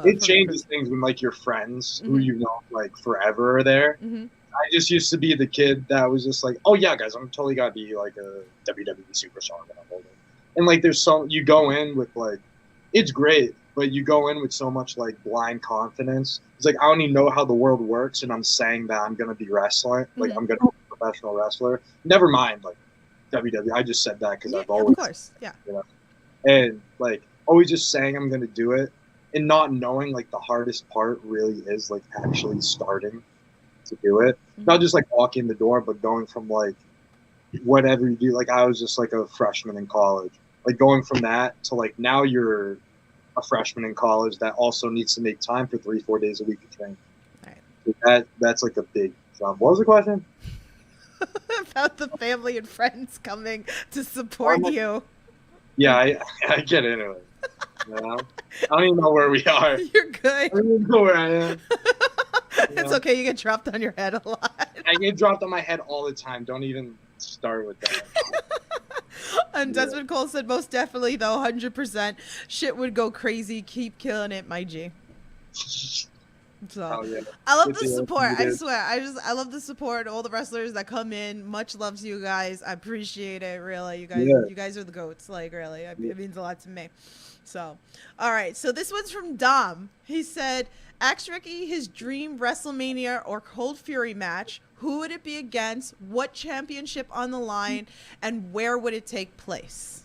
It changes things when like your friends who Mhm. you know like forever are there. Mm-hmm. I just used to be the kid that was just like, oh yeah, guys, I'm totally gotta be like a WWE superstar when I'm older. And like, you go in with like, it's great, but you go in with so much like blind confidence. It's like I don't even know how the world works, and I'm saying that I'm gonna be wrestling, like Mhm. I'm gonna be a professional wrestler. Never mind, like WWE. I just said that because Yeah, I've of always, course. Yeah. and like always just saying I'm gonna do it, and not knowing like the hardest part really is like actually starting to do it. Mhm. Not just like walking the door, but going from like whatever you do. Like I was just like a freshman in college. Like going from that to like now you're a freshman in college that also needs to make time for 3-4 days a week to train. Right. That's like a big jump. What was the question? About the family and friends coming to support you. Yeah, I get into it. You know? I don't even know where we are. You're good. I don't even know where I am. It's okay. You get dropped on your head a lot. I get dropped on my head all the time. Don't even start with that. And Desmond Cole said, most definitely, though, 100%. Shit would go crazy. Keep killing it, my G. So Oh, yeah. I love Good the deal. support. You I did. swear. I love the support. All the wrestlers that come in. Much love to you guys. I appreciate it. Really, Yeah. you guys are the goats. Like, really, it means a lot to me. So, all right. So this one's from Dom. He said, "Ask Ricky his dream WrestleMania or Cold Fury match. Who would it be against? What championship on the line? And where would it take place?"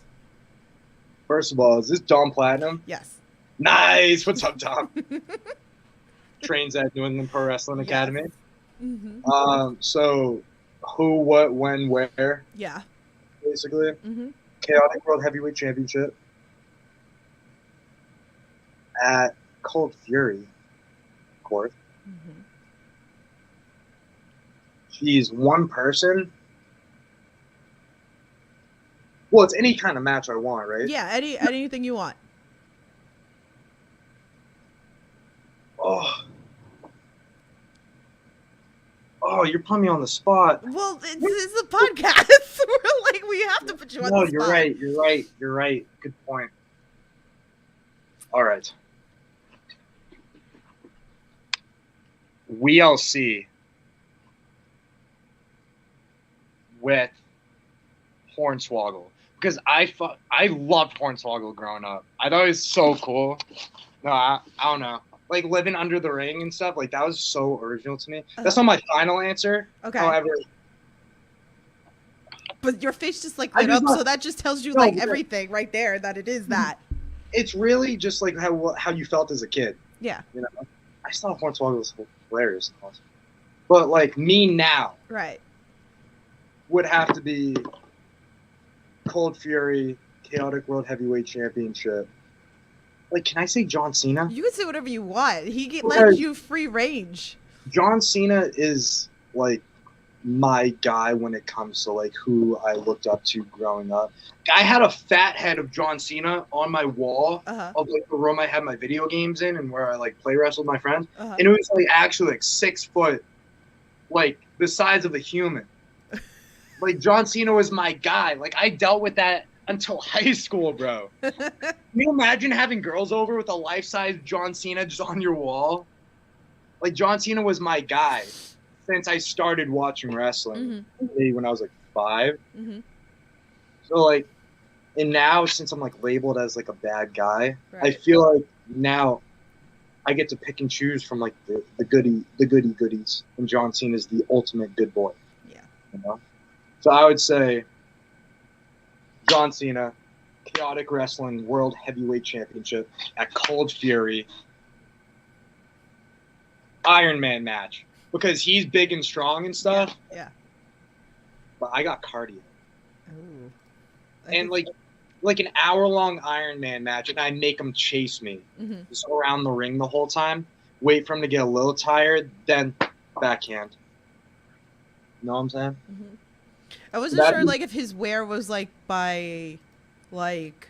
First of all, is this Dom Platinum? Yes. Nice. What's up, Dom? Trains at New England Pro Wrestling Academy. Mm-hmm. So who, what, when, where? Yeah. basically. Mm-hmm. Chaotic World Heavyweight Championship at Cold Fury, of course. Mm-hmm. She's one person. Well, it's any kind of match I want, right? Yeah, anything you want. Oh, you're putting me on the spot. Well, it's a podcast. We're like, we have to put you on No, the you're spot. right. You're right. Good point. All right. WLC with Hornswoggle, because I loved Hornswoggle growing up. I thought it was so cool. No, I don't know. Like living under the ring and stuff, like that was so original to me. That's not my final answer. Okay. However, but your face just like I lit just up, want- so that just tells you No, like but- everything right there that it is that. it's really just like how you felt as a kid. Yeah. You know, I just thought Hornswoggle was hilarious. But like me now Right. would have to be Cold Fury, Chaotic World Heavyweight Championship. Like, can I say John Cena? You can say whatever you want. He Okay. lets you free range. John Cena is like my guy when it comes to like who I looked up to growing up. I had a fat head of John Cena on my wall Uh-huh. of like the room I had my video games in and where I like play wrestled with my friends. Uh-huh. And it was like actually like 6 foot, like the size of a human. Like John Cena was my guy. Like I dealt with that until high school, bro. Can you imagine having girls over with a life-size John Cena just on your wall? Like John Cena was my guy since I started watching wrestling maybe when I was like 5. Mm-hmm. So like, and now since I'm like labeled as like a bad guy, I Right. feel like now I get to pick and choose from like the goodies, and John Cena is the ultimate good boy. Yeah. You know? So I would say John Cena, Chaotic Wrestling World Heavyweight Championship at Cold Fury, Iron Man match, because he's big and strong and stuff. Yeah. But I got cardio. Ooh. And like an hour-long Iron Man match, and I make him chase me Mm-hmm. just around the ring the whole time, wait for him to get a little tired, then backhand. You know what I'm saying? Mm-hmm. I wasn't That- sure like if his wear was like by like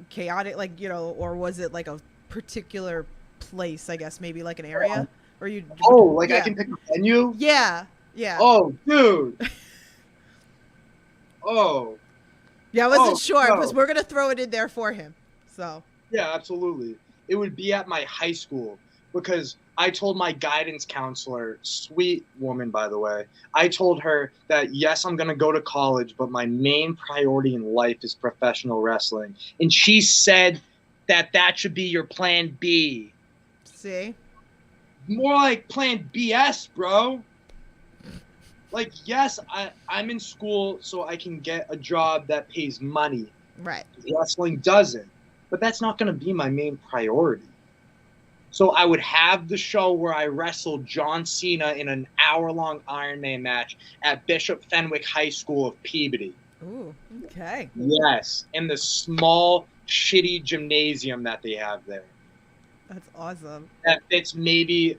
chaotic, like, you know, or was it like a particular place, I guess, maybe like an area or you Oh, like I yeah. can pick a venue? Yeah. Yeah. Oh, dude. Oh, Yeah, I wasn't oh, sure no. because we're gonna throw it in there for him. So yeah, absolutely. It would be at my high school because I told my guidance counselor, sweet woman, by the way, I told her that, yes, I'm going to go to college, but my main priority in life is professional wrestling. And she said that should be your plan B. see? More like plan BS, bro. Like, yes, I'm in school so I can get a job that pays money. Right. Wrestling doesn't. But that's not going to be my main priority. So I would have the show where I wrestled John Cena in an hour-long Iron Man match at Bishop Fenwick High School of Peabody. Ooh, okay. Yes, in the small, shitty gymnasium that they have there. That's awesome. That fits maybe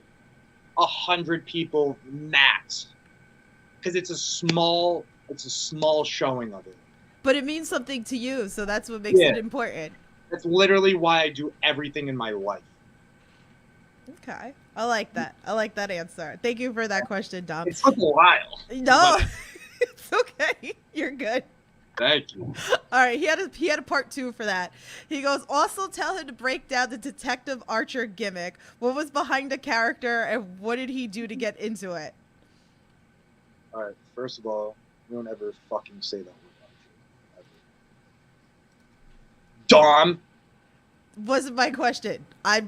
100 people max. Because it's a small showing of it. But it means something to you, so that's what makes Yeah. it important. That's literally why I do everything in my life. Okay. I like that. I like that answer. Thank you for that question, Dom. It took a while. No, but- it's okay. You're good. Thank you. All right, he had a part 2 for that. He goes, also tell him to break down the Detective Archer gimmick. What was behind the character and what did he do to get into it? All right, first of all, don't ever fucking say that word. Ever. Dom! Wasn't my question. I'm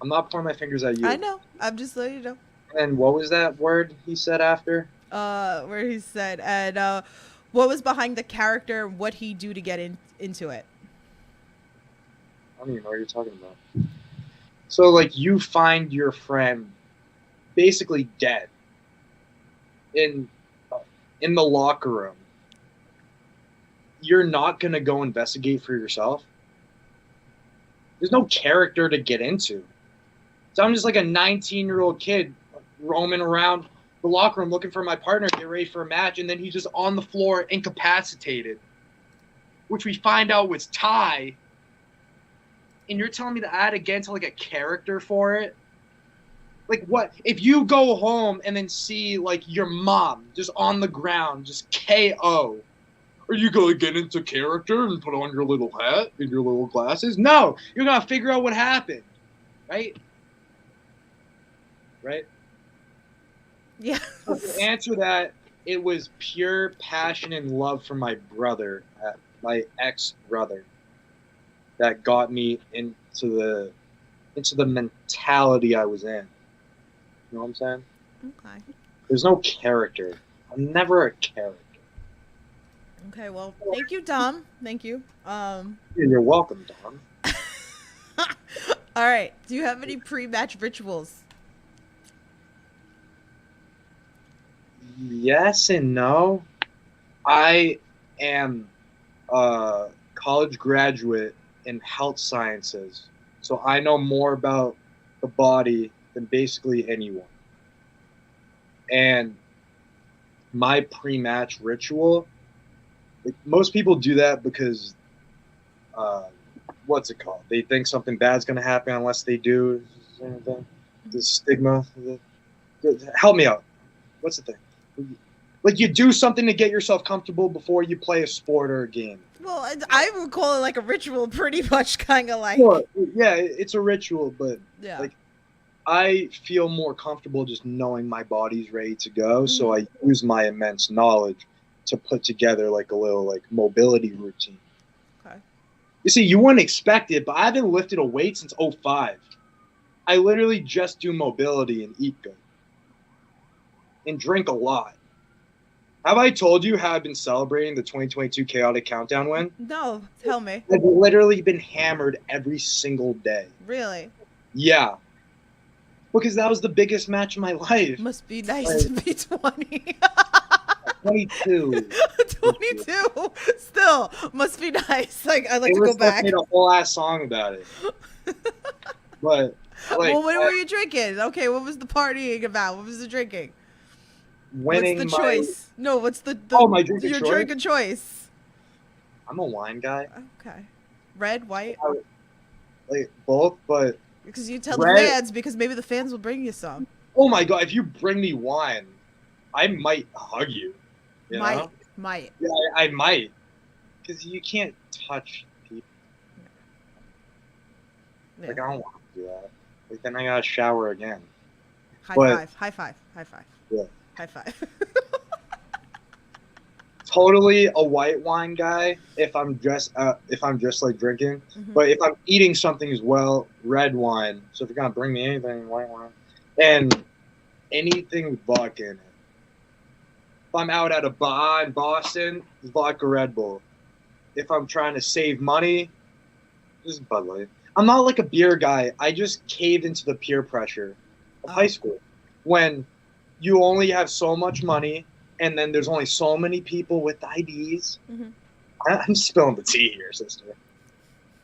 I'm not pointing my fingers at you. I know. I'm just letting you know. And what was that word he said after? Where he said, and what was behind the character, what he do to get into it. I don't even know what you're talking about. So, like, you find your friend basically dead in the locker room. you're not gonna go investigate for yourself. There's no character to get into. So I'm just like a 19-year-old kid roaming around the locker room looking for my partner to get ready for a match, and then he's just on the floor incapacitated, which we find out was Ty. And you're telling me to add again to like a character for it? Like what? If you go home and then see like your mom just on the ground, just KO, are you gonna get into character and put on your little hat and your little glasses? No, you're gonna figure out what happened, right? Right? Yeah. To answer that, it was pure passion and love for my brother, my ex-brother, that got me into the mentality I was in. You know what I'm saying? Okay. There's no character. I'm never a character. Okay. Well, thank you, Dom. Thank you. You're welcome, Dom. All right. Do you have any pre-match rituals? Yes and no. I am a college graduate in health sciences, so I know more about the body than basically anyone. And my pre-match ritual, like, most people do that because, what's it called? They think something bad's gonna happen unless they do. The stigma. Help me out. What's the thing? Like, you do something to get yourself comfortable before you play a sport or a game. Well, I would call it like a ritual, pretty much, kind of like. Well, yeah, it's a ritual, but Yeah. like, I feel more comfortable just knowing my body's ready to go, so I use my immense knowledge to put together like a little like mobility routine. Okay. You see, you wouldn't expect it, but I haven't lifted a weight since 05. I literally just do mobility and eat good. And drink a lot. Have I told you how I've been celebrating the 2022 Chaotic Countdown win? No, tell me. I've literally been hammered every single day. Really? Yeah. Because that was the biggest match of my life. Must be nice to be 20. 22. 22. Still, must be nice. Like, I'd like to Taylor go Swift back. made a whole ass song about it. But like, Well, what were you drinking? Okay, what was the partying about? What was the drinking? winning What's the my, choice? No, what's the my drink of your choice? drink of choice? I'm a wine guy, Okay. Red, white? like both. But Because you tell Red- the fans, because maybe the fans will bring you some. oh my god, if you bring me wine, I might hug you. You know? Might. Yeah, I might. Because you can't touch people. Yeah. Like, I don't want to do that. Like, then I gotta shower again. High but- five. High five. High five. Yeah. High five. Totally a white wine guy if I'm just like drinking. Mhm. But if I'm eating something as well, red wine. So if you're gonna bring me anything, white wine. And anything with vodka in it. If I'm out at a bar in Boston, it's vodka Red Bull. If I'm trying to save money, just Bud Light. I'm not like a beer guy. I just caved into the peer pressure of high school. When you only have so much money, and then there's only so many people with IDs. Mhm. I'm spilling the tea here, sister.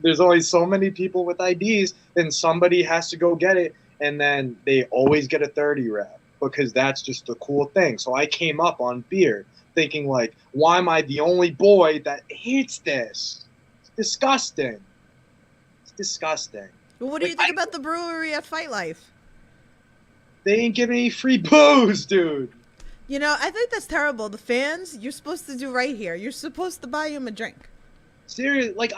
There's only so many people with IDs, and somebody has to go get it, and then they always get a 30 rep because that's just the cool thing. So I came up on beer thinking like, why am I the only boy that hates this? It's disgusting. It's disgusting. Well, what do you Like, think about the brewery at Fight Life? They ain't giving me free booze, dude. You know, I think that's terrible. The fans, you're supposed to do right here. You're supposed to buy them a drink. Seriously, like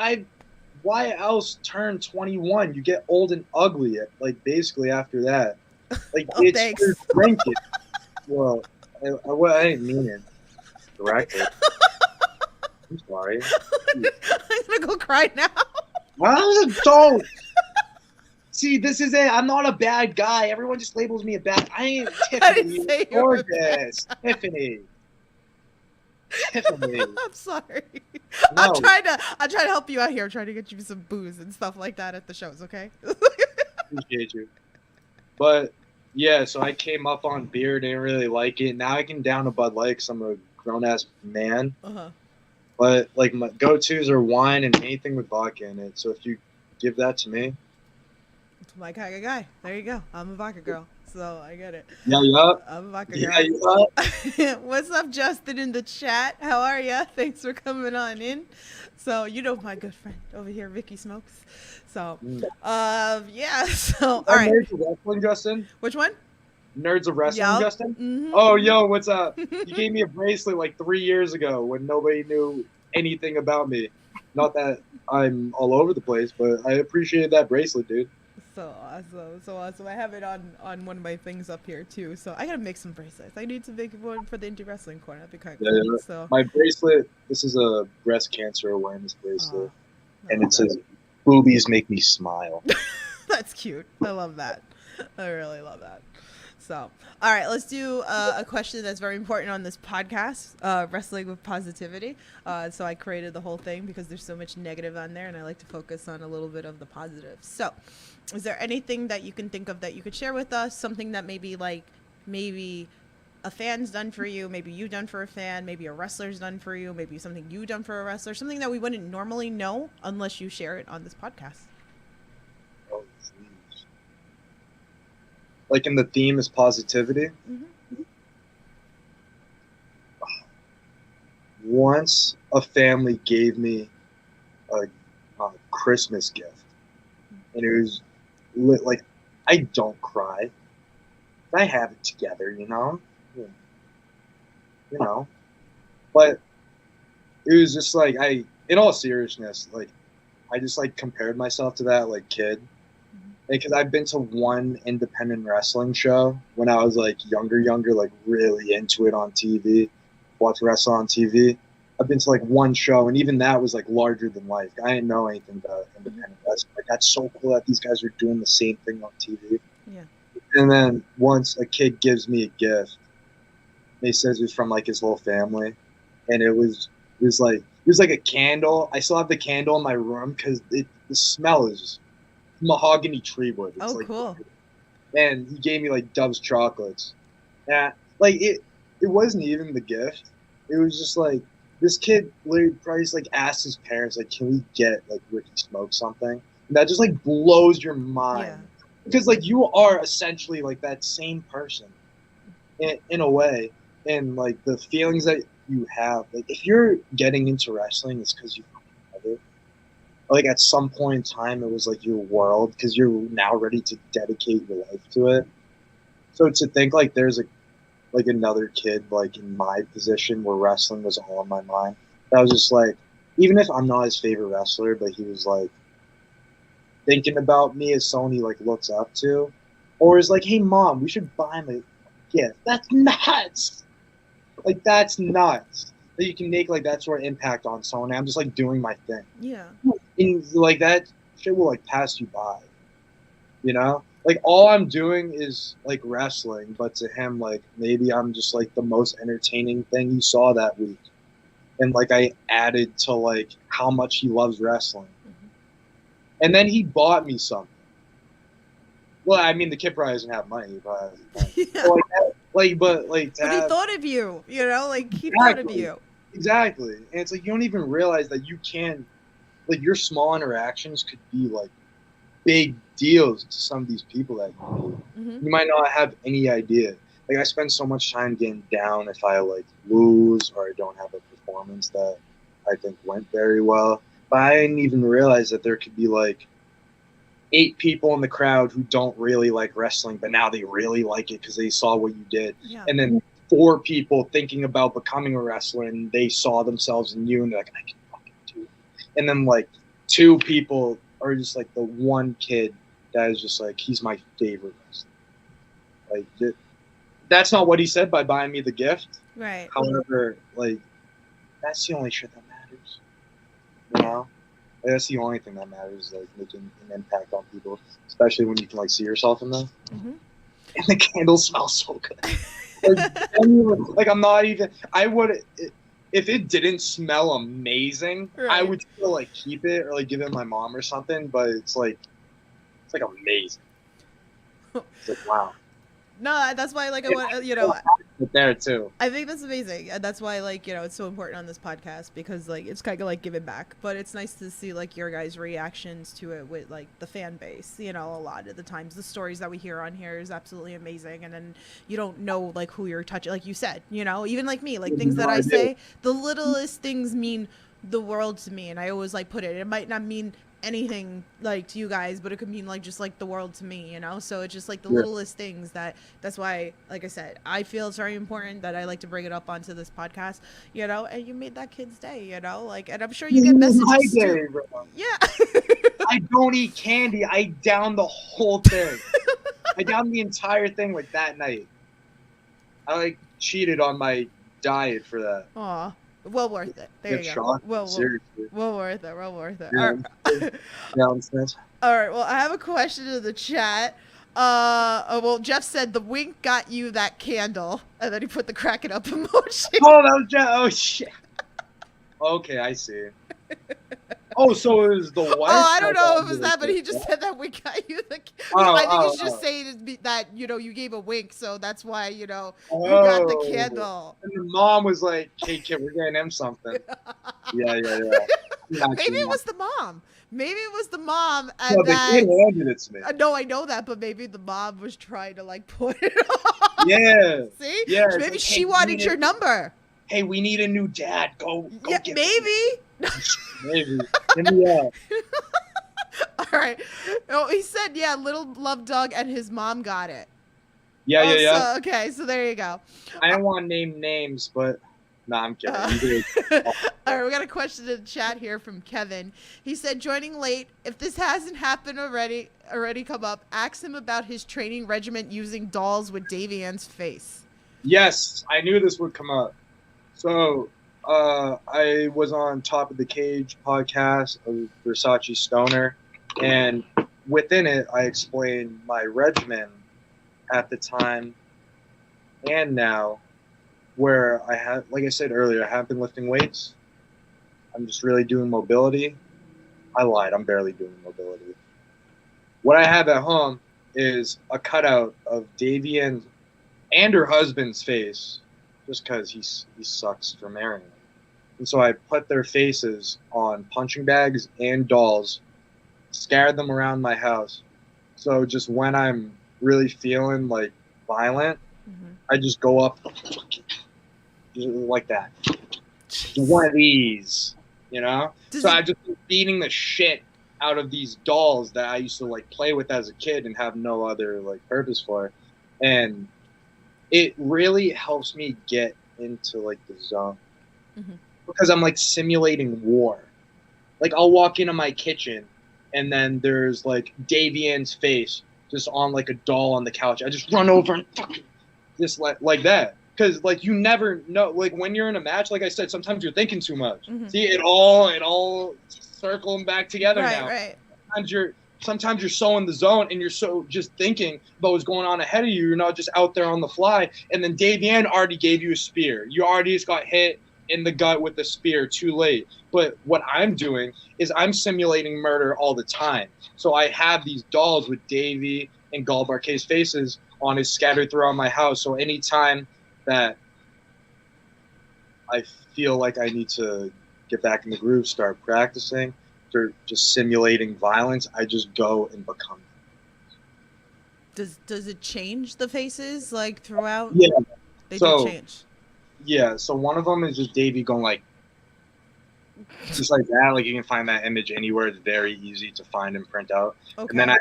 why else turn 21? You get old and ugly at, like, basically after that. Like, Oh, it's thanks. for drinking. Well, I didn't mean it directly. I'm sorry. I'm gonna go cry now. I was an adult. See, this is it. I'm not a bad guy. Everyone just labels me a bad. I ain't Tiffany. I didn't say you were Gorgeous. Tiffany. Tiffany. I'm sorry. No. I'm trying to help you out here. I'm trying to get you some booze and stuff like that at the shows, okay? Appreciate you. But yeah, so I came up on beer, didn't really like it. Now I can down a Bud Light 'cause I'm a grown ass man. Uh-huh. But like my go-tos are wine and anything with vodka in it. So if you give that to me, It's my kind of guy. There you go. I'm a vodka girl, so I get it. yeah, yeah, I'm a vodka yeah, girl. yeah. What's up, Justin, in the chat? How are ya? Thanks for coming on in. So you know my good friend over here, Vicky Smokes. So, yeah. So, all right. Nerds of Wrestling, Justin. Which one? Nerds of Wrestling, Yup. Justin. Mhm. Oh, yo, what's up? You gave me a bracelet like 3 years ago when nobody knew anything about me. Not that I'm all over the place, but I appreciated that bracelet, dude. So awesome, so awesome. I have it on one of my things up here too. So I gotta make some bracelets. I need to make one for the indie wrestling corner. That'd be kind of Yeah, cool. yeah. So, My bracelet. This is a breast cancer awareness bracelet, I and love it says, "Boobies make me smile." that's cute. I love that. I really love that. So, all right, let's do a question that's very important on this podcast, wrestling with positivity. So I created the whole thing because there's so much negative on there, and I like to focus on a little bit of the positive. So, is there anything that you can think of that you could share with us? Something that maybe a fan's done for you, maybe you done for a fan, maybe a wrestler's done for you, maybe something you done for a wrestler, something that we wouldn't normally know unless you share it on this podcast. Oh, jeez. Like in the theme is positivity. Mm-hmm. Once a family gave me a Christmas gift, and it was like, I don't cry. I have it together, you know. But it was just like in all seriousness, like I just like compared myself to that like kid, because I've been to one independent wrestling show when I was like younger, like really into it on TV, watch wrestle on TV. I've been to like one show, and even that was like larger than life. I didn't know anything about independent wrestling. Like that's so cool that these guys are doing the same thing on TV. Yeah. And then once a kid gives me a gift, he says it's from like his whole family, and it was like a candle. I still have the candle in my room because the smell is mahogany tree wood. It's Oh, like, cool. and he gave me like Dove's chocolates. Yeah, like it wasn't even the gift. It was just like this kid literally probably just like asked his parents like, "Can we get like Ricky Smoke something?" And that just like blows your mind. Yeah. Because like you are essentially like that same person in a way, and like the feelings that you have, like if you're getting into wrestling, it's because you love it. Like at some point in time, it was like your world because you're now ready to dedicate your life to it. So to think like there's like another kid like in my position where wrestling was all on my mind, that was just like, even if I'm not his favorite wrestler, but he was like thinking about me as someone he like looks up to, or is like, hey mom, we should buy him a gift. That's nuts. Like that's nuts that you can make like that sort of impact on someone. I'm just like doing my thing, Yeah. and like that shit will like pass you by, you know. Like all I'm doing is like wrestling, but to him, like maybe I'm just like the most entertaining thing he saw that week, and like I added to like how much he loves wrestling. And then he bought me something. Well, I mean, the kid probably doesn't have money. He probably has money. Yeah. So, but But he thought of you, like he thought of you. Exactly. And it's like you don't even realize that you can, like your small interactions could be like big deals to some of these people that you meet. Mm-hmm. You might not have any idea. Like I spend so much time getting down if I like lose or I don't have a performance that I think went very well. But I didn't even realize that there could be like 8 people in the crowd who don't really like wrestling, but now they really like it because they saw what you did. Yeah. And then 4 people thinking about becoming a wrestler and they saw themselves in you and they're like, I can fucking do it. And then like 2 people are just like the one kid that is just like, he's my favorite wrestler. Like that's not what he said by buying me the gift. Right. However, like that's the only shit that matters. You know? That's the only thing that matters, like making an impact on people, especially when you can like see yourself in them. Mm-hmm. And the candles smell so good. Like I'm not even. I would if it didn't smell amazing, Right. I would still like keep it or like give it to my mom or something. But it's like amazing. It's like wow. No, that's why, like, I want, you know, But there too. I think that's amazing, and that's why, like, you know, it's so important on this podcast because, like, it's kind of like giving back. But it's nice to see, like, your guys' reactions to it with, like, the fan base. You know, a lot of the times the stories that we hear on here is absolutely amazing, and then you don't know, like, who you're touching. Like you said, you know, even like me, like things that I say, the littlest things mean the world to me, and I always like put it. It might not mean anything like to you guys, but it could mean like just like the world to me, you know. So it's just like the littlest things that's why, like I said, I feel it's very important that I like to bring it up onto this podcast, you know. And you made that kid's day, you know, like, and I'm sure you get messages too. Yeah. I don't eat candy. I down the whole thing. I downed the entire thing like that night. I like cheated on my diet for that. Aw. Well worth it. There you go. Seriously. Well worth it. Well worth it. Yeah. All right. Well, I have a question in the chat. Well, Jeff said the wink got you that candle, and then he put the crack it up emoji. Oh, that was Jeff. Oh shit. Okay, I see. Oh, so it was the wife. Oh, I don't know if it was that, but he just said that wink got you the. I think he's just saying that, you know, you gave a wink, so that's why, you know, you got the candle. And the mom was like, "Hey kid, we're getting him something." Yeah. Maybe it was the mom. Maybe it was the mom, and no, the kid handed it to me. No, I know that, but maybe the mom was trying to like put it on. Yeah. See? Yeah. Maybe like, she wanted your number. Hey, we need a new dad. Go Yeah, get maybe. Maybe. Yeah. All right. Oh, he said, yeah, little love dog and his mom got it. Yeah. So, okay, so there you go. I don't want to name names, but no, I'm kidding. All right, we got a question in the chat here from Kevin. He said, joining late. If this hasn't happened already come up, ask him about his training regimen using dolls with Davian's face. Yes, I knew this would come up. So, I was on Top of the Cage podcast of Versace Stoner, and within it, I explained my regimen at the time and now, where I have, like I said earlier, I have been lifting weights. I'm just really doing mobility. I lied, I'm barely doing mobility. What I have at home is a cutout of Davian and her husband's face, just because he sucks for marrying them. And so I put their faces on punching bags and dolls, scared them around my house. So just when I'm really feeling like violent, I just go up just like that. One of these, you know? So I just been beating the shit out of these dolls that I used to like play with as a kid and have no other like purpose for. And it really helps me get into like the zone because I'm like simulating war. Like I'll walk into my kitchen and then there's like Davian's face just on like a doll on the couch. I just run over and fucking just like that. Because like you never know, like when you're in a match, like I said, sometimes you're thinking too much. See, it all circling back together now. Right. Sometimes you're so in the zone and you're so just thinking about what's going on ahead of you. You're not just out there on the fly. And then Davian already gave you a spear. You already just got hit in the gut with the spear too late. But what I'm doing is I'm simulating murder all the time. So I have these dolls with Davy and Galbarque's faces on it scattered throughout my house. So anytime that I feel like I need to get back in the groove, start practicing, or just simulating violence, I just go and become them. Does it change the faces like throughout? Yeah. They do change. Yeah, so one of them is just Davey going like just like that. Like you can find that image anywhere. It's very easy to find and print out. Okay. And then I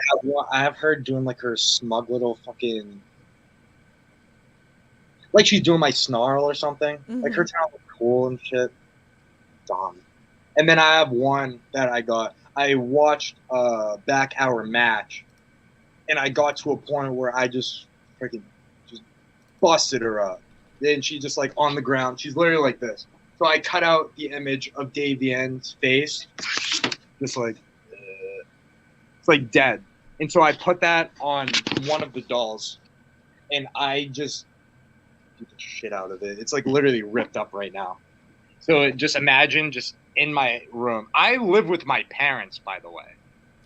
have her doing like her smug little fucking, like she's doing my snarl or something. Like her talent was cool and shit. Dumb. And then I have one that I watched a back hour match, and I got to a point where I just freaking just busted her up. Then she just like on the ground. She's literally like this. So I cut out the image of Davian's face, just like, it's like dead. And so I put that on one of the dolls, and I just beat the shit out of it. It's like literally ripped up right now. So just imagine just in my room. I live with my parents, by the way.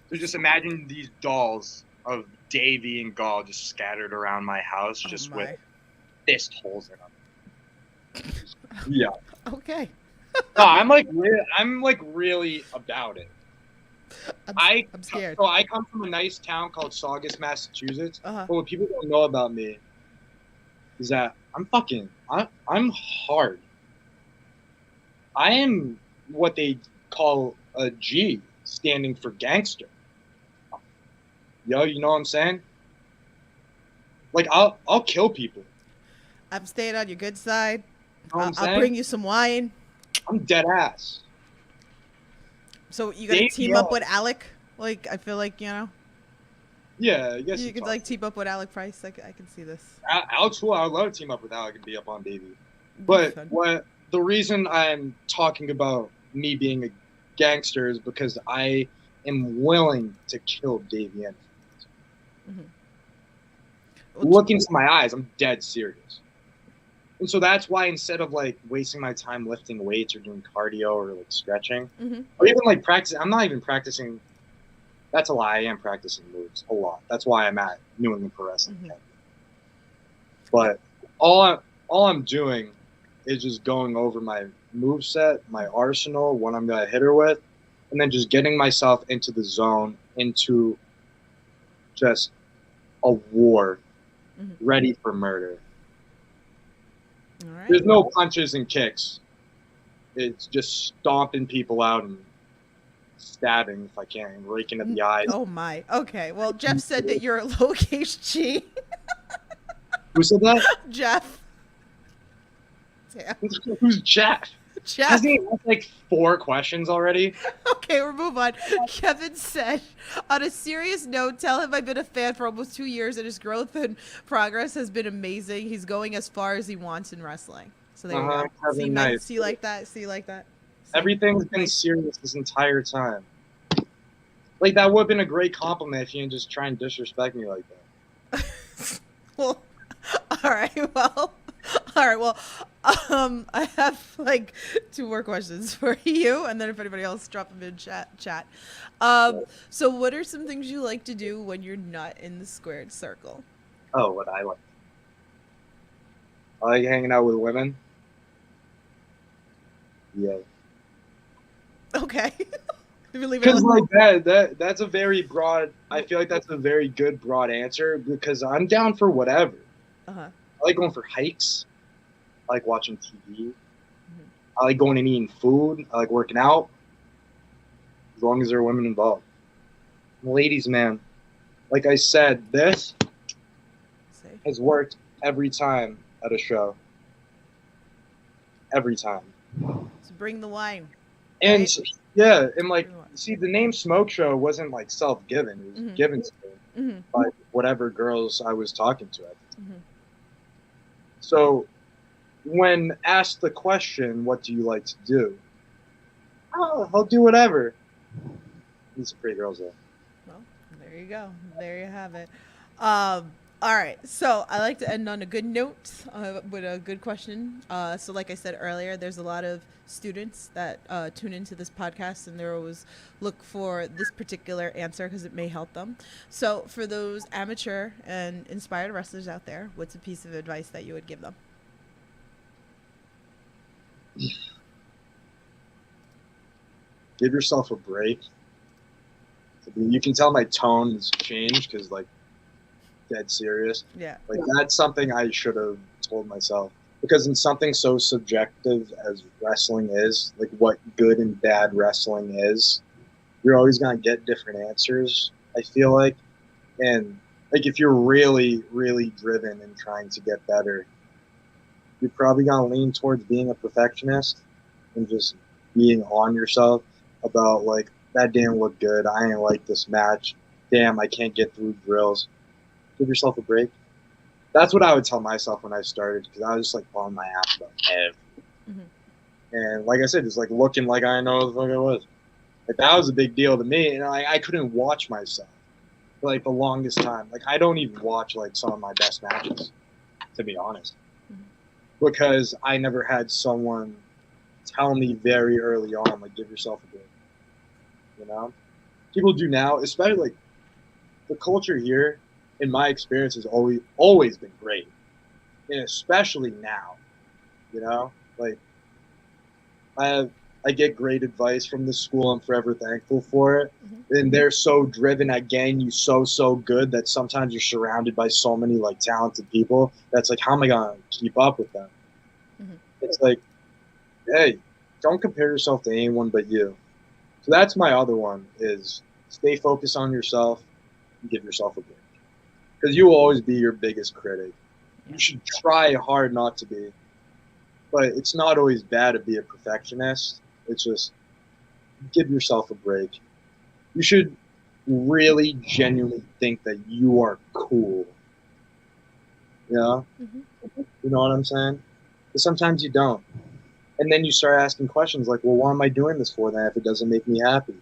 So just imagine these dolls of Davy and Gall just scattered around my house, just with fist holes in them. Yeah. Okay. No, I'm like really about it. I'm scared. So I come from a nice town called Saugus, Massachusetts. Uh-huh. But what people don't know about me is that I'm hard. I am what they call a G, standing for gangster. Yo, you know what I'm saying? Like I'll kill people. I'm staying on your good side. You know what I'm I'll saying? bring you some wine. I'm dead ass. So you gotta Davey team up L. with Alec? Like, I feel like, you know, Yeah, I guess you could like team up with Alec Price. I can see this. Alex, I would love to team up with Alec and be up on Davey. But Fun. the reason I'm talking about me being a gangster is because I am willing to kill Davey and look into my eyes. I'm dead serious. And so that's why instead of like wasting my time lifting weights or doing cardio or like stretching, or even like practicing, I'm not even practicing. That's a lie. I am practicing moves a lot. That's why I'm at New England Pro Wrestling. But all I'm doing is just going over my move set, my arsenal, what I'm gonna hit her with, and then just getting myself into the zone, into just a war, ready for murder. All right. There's no punches and kicks. It's just stomping people out and stabbing if I can, and raking at the eyes. Oh my. Okay. Well, Jeff said that you're a lowercase G. Who said that? Jeff. Damn. Who's Jeff? Jeff. Hasn't he asked like 4 questions already? Okay, we'll move on. Kevin said, on a serious note, tell him I've been a fan for almost 2 years and his growth and progress has been amazing. He's going as far as he wants in wrestling. So there you go. Kevin, nice. See like that? See like that? Everything's been serious this entire time. Like, that would have been a great compliment if you didn't just try and disrespect me like that. Well, all right. Well, I have like 2 more questions for you, and then if anybody else, drop them in chat. So what are some things you like to do when you're not in the squared circle? Oh, what I like. I like hanging out with women. Yeah. Okay. Because like that's a very broad. I feel like that's a very good broad answer because I'm down for whatever. I like going for hikes. I like watching TV. I like going and eating food. I like working out. As long as there are women involved. Ladies, man, like I said, this has worked every time at a show. Every time. So bring the wine. And right? yeah, and like, see, the name Smoke Show wasn't like self-given. It was given to me by whatever girls I was talking to at the time. So when asked the question, what do you like to do? Oh, I'll do whatever. These are pretty girls, though. Well, there you go. There you have it. All right. So I like to end on a good note with a good question. So like I said earlier, there's a lot of students that tune into this podcast and they always look for this particular answer because it may help them. So for those amateur and inspired wrestlers out there, what's a piece of advice that you would give them? Give yourself a break. I mean, you can tell my tone has changed because, like, dead serious. Yeah. Like, that's something I should have told myself. Because in something so subjective as wrestling is, like what good and bad wrestling is, you're always going to get different answers, I feel like. And, like, if you're really, really driven and trying to get better, you're probably going to lean towards being a perfectionist and just being on yourself about, like, that didn't look good. I ain't like this match. Damn, I can't get through drills. Give yourself a break. That's what I would tell myself when I started because I was just, like, falling my ass about everything. And, like I said, just, like, looking like I know what the fuck I was. Like, that was a big deal to me. And I couldn't watch myself for, like, the longest time. Like, I don't even watch, like, some of my best matches, to be honest. Because I never had someone tell me very early on, like, give yourself a break. You know? People do now, especially, like, the culture here in my experience, has always been great, and especially now. You know, like I have, I get great advice from the school. I'm forever thankful for it. And they're so driven at getting you so good that sometimes you're surrounded by so many like talented people. That's like, how am I gonna keep up with them? It's like, hey, don't compare yourself to anyone but you. So that's my other one is stay focused on yourself and give yourself a break. Because you will always be your biggest critic. You should try hard not to be. But it's not always bad to be a perfectionist. It's just give yourself a break. You should really genuinely think that you are cool. You know? You know what I'm saying? But sometimes you don't. And then you start asking questions like, well, why am I doing this for then if it doesn't make me happy?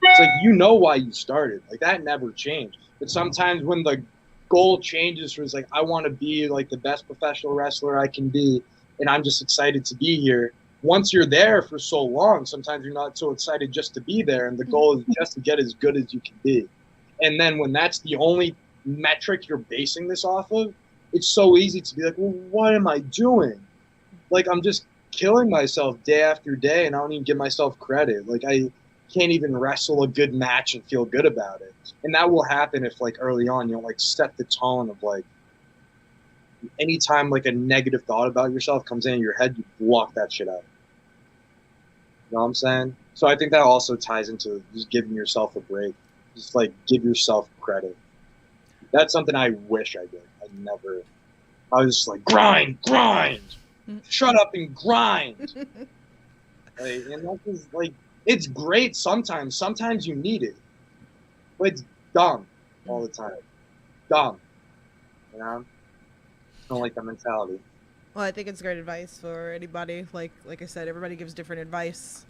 It's like, you know why you started. Like, that never changed. But sometimes when the goal changes from, it's like, I want to be like the best professional wrestler I can be, and I'm just excited to be here. Once you're there for so long, sometimes you're not so excited just to be there, and the goal is just to get as good as you can be. And then when that's the only metric you're basing this off of, it's so easy to be like, well, what am I doing? Like, I'm just killing myself day after day, and I don't even give myself credit. Like, I can't even wrestle a good match and feel good about it. And that will happen if, like, early on, you know, like, set the tone of, like, anytime, like, a negative thought about yourself comes in your head, you block that shit out. You know what I'm saying? So I think that also ties into just giving yourself a break. Just, like, give yourself credit. That's something I wish I did. I was just like, grind! Shut up and grind! Like, and that is, like, it's great sometimes. Sometimes you need it. But it's dumb all the time. Dumb. You know? I don't like that mentality. Well, I think it's great advice for anybody. Like I said, everybody gives different advice.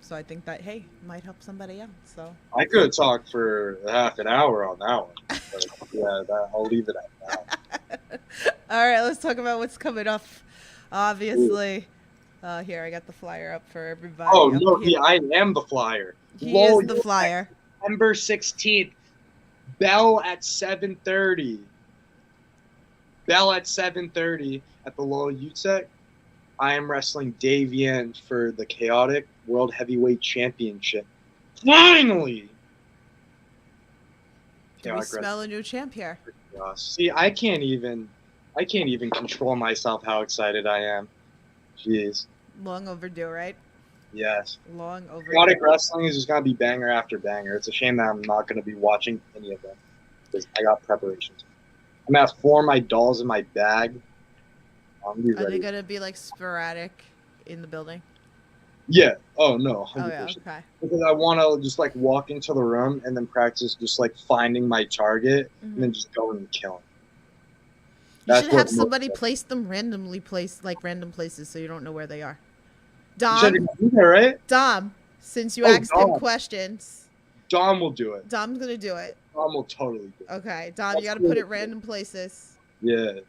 So I think that, hey, might help somebody else. So I could have talked for half an hour on that one. But yeah, I'll leave it at that. All right, let's talk about what's coming up. Obviously, here I got the flyer up for everybody. Oh, up no, here. I am the flyer. He is the flyer. September 16th, bell at 7:30. Bell at 7:30 at the Loyal UTEC. I am wrestling Davian for the Chaotic World Heavyweight Championship. Finally! Do we smell a new champ here? See, I can't even control myself how excited I am. Jeez. Long overdue, right? Yes. Long overdue. Chaotic Wrestling is just gonna be banger after banger. It's a shame that I'm not gonna be watching any of them because I got preparations. I'm gonna have 4 of my dolls in my bag. Are they gonna be like sporadic in the building? Yeah. Oh no. 100%. Oh yeah. Okay. Because I want to just like walk into the room and then practice just like finding my target and then just go and kill him. You should have somebody place them randomly, random places, so you don't know where they are. Dom. You said you do that, right? Dom. Since you asked him questions. Dom will do it. Dom's gonna do it. Dom will totally do it. Okay, Dom, you gotta put it random places. Yeah.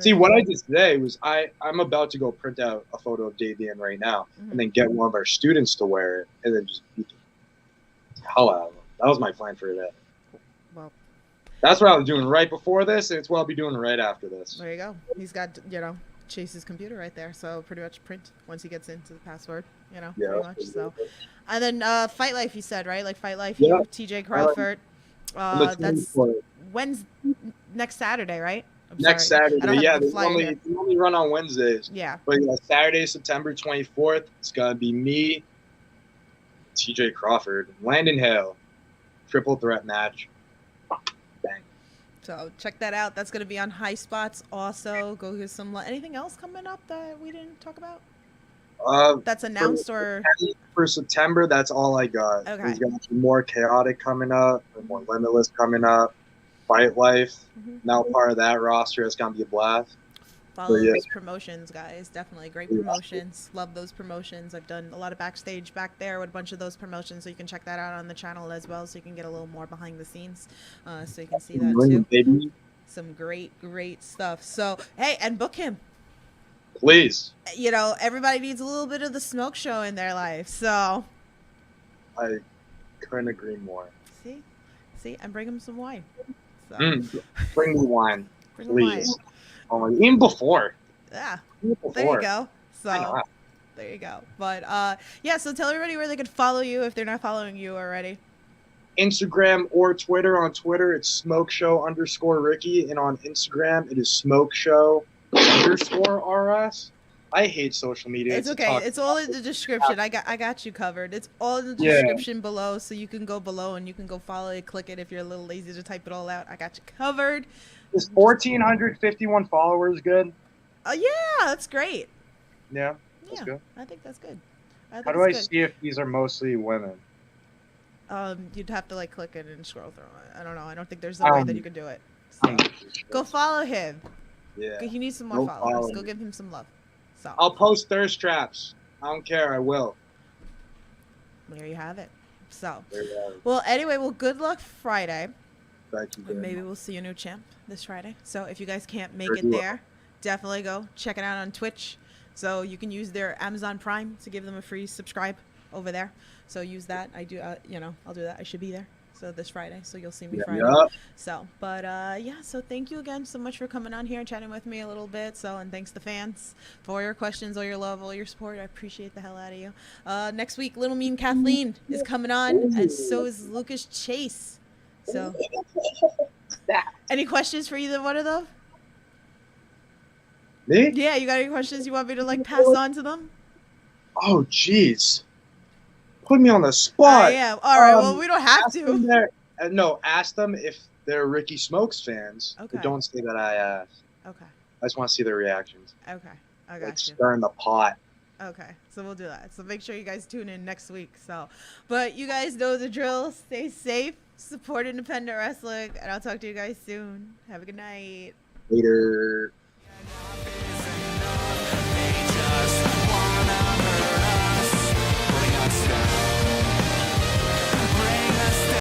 See, what I did today was I'm about to go print out a photo of Davian right now and then get one of our students to wear it and then just beat the hell out of them. That was my plan for today. Well, that's what I was doing right before this, and it's what I'll be doing right after this. There you go. He's got, Chase's computer right there, so pretty much print once he gets into the password, pretty much. So, and then Fight Life, you said, right? Like Fight Life, you, TJ Crawford. That's Wednesday, next Saturday, right? Next Saturday, yeah. They only run on Wednesdays. Yeah. But Saturday, September 24th, it's gonna be me, TJ Crawford, Landon Hale, triple threat match. Bang. So check that out. That's gonna be on High Spots. Also, go get some. Anything else coming up that we didn't talk about? That's announced for September. That's all I got. Okay. There's gonna be more Chaotic coming up, or more Limitless coming up. Fight Life, now part of that roster. It's gonna be a blast. Follow those promotions, guys. Definitely great promotions. Love those promotions. I've done a lot of backstage back there with a bunch of those promotions, so you can check that out on the channel as well, so you can get a little more behind the scenes, so you can see that too. Baby. Some great stuff. So hey, and book him. Please. Everybody needs a little bit of the smoke show in their life, so. I couldn't agree more. See, and bring him some wine. So Bring me wine, bring wine. please. Oh my, even before. Yeah, Even there you before. go. I So know. there you go. But yeah, so tell everybody where they could follow you if they're not following you already. Instagram or Twitter. On Twitter, it's smokeshow_Ricky, and on Instagram, it is smokeshow_RS. I hate social media. It's a okay. toxic- It's all in the description. I got you covered. It's all in the Yeah. description below, so you can go below and you can go follow it, click it if you're a little lazy to type it all out. I got you covered. Is 1,451 followers good? Oh yeah, that's great. Yeah, that's Yeah, good. I think that's good. How do I see if these are mostly women? You'd have to like click it and scroll through it. I don't know. I don't think there's a way that you can do it. So go follow him. Yeah. He needs some more Go followers. follow Go him. give him some love. So I'll post thirst traps. I don't care. I will. there you have it. So There you go. well, anyway, well, good luck Friday. Thank you. And very maybe much. we'll see a new champ this Friday. So if you guys can't make Sure it do. there, definitely go check it out on Twitch. So you can use their Amazon Prime to give them a free subscribe over there. So use that. I do, I'll do that. I should be there. So this Friday. So you'll see me Friday. Yeah. So, but yeah. So thank you again so much for coming on here and chatting with me a little bit. So, and thanks to fans for all your questions, all your love, all your support. I appreciate the hell out of you. Next week, Little Mean Kathleen is coming on, and so is Lucas Chase. So, any questions for either one of them? Me? Yeah, you got any questions you want me to like pass on to them? Oh, jeez. Put me on the spot. I am. All right. Well, we don't have Ask them to. no, ask them if they're Ricky Smokes fans. Okay. But don't say that I asked. Okay. I just want to see their reactions. Okay. I Like got you. stirring the pot. Okay, so we'll do that. So make sure you guys tune in next week. So, but you guys know the drill. Stay safe, support independent wrestling, and I'll talk to you guys soon. Have a good night. Later.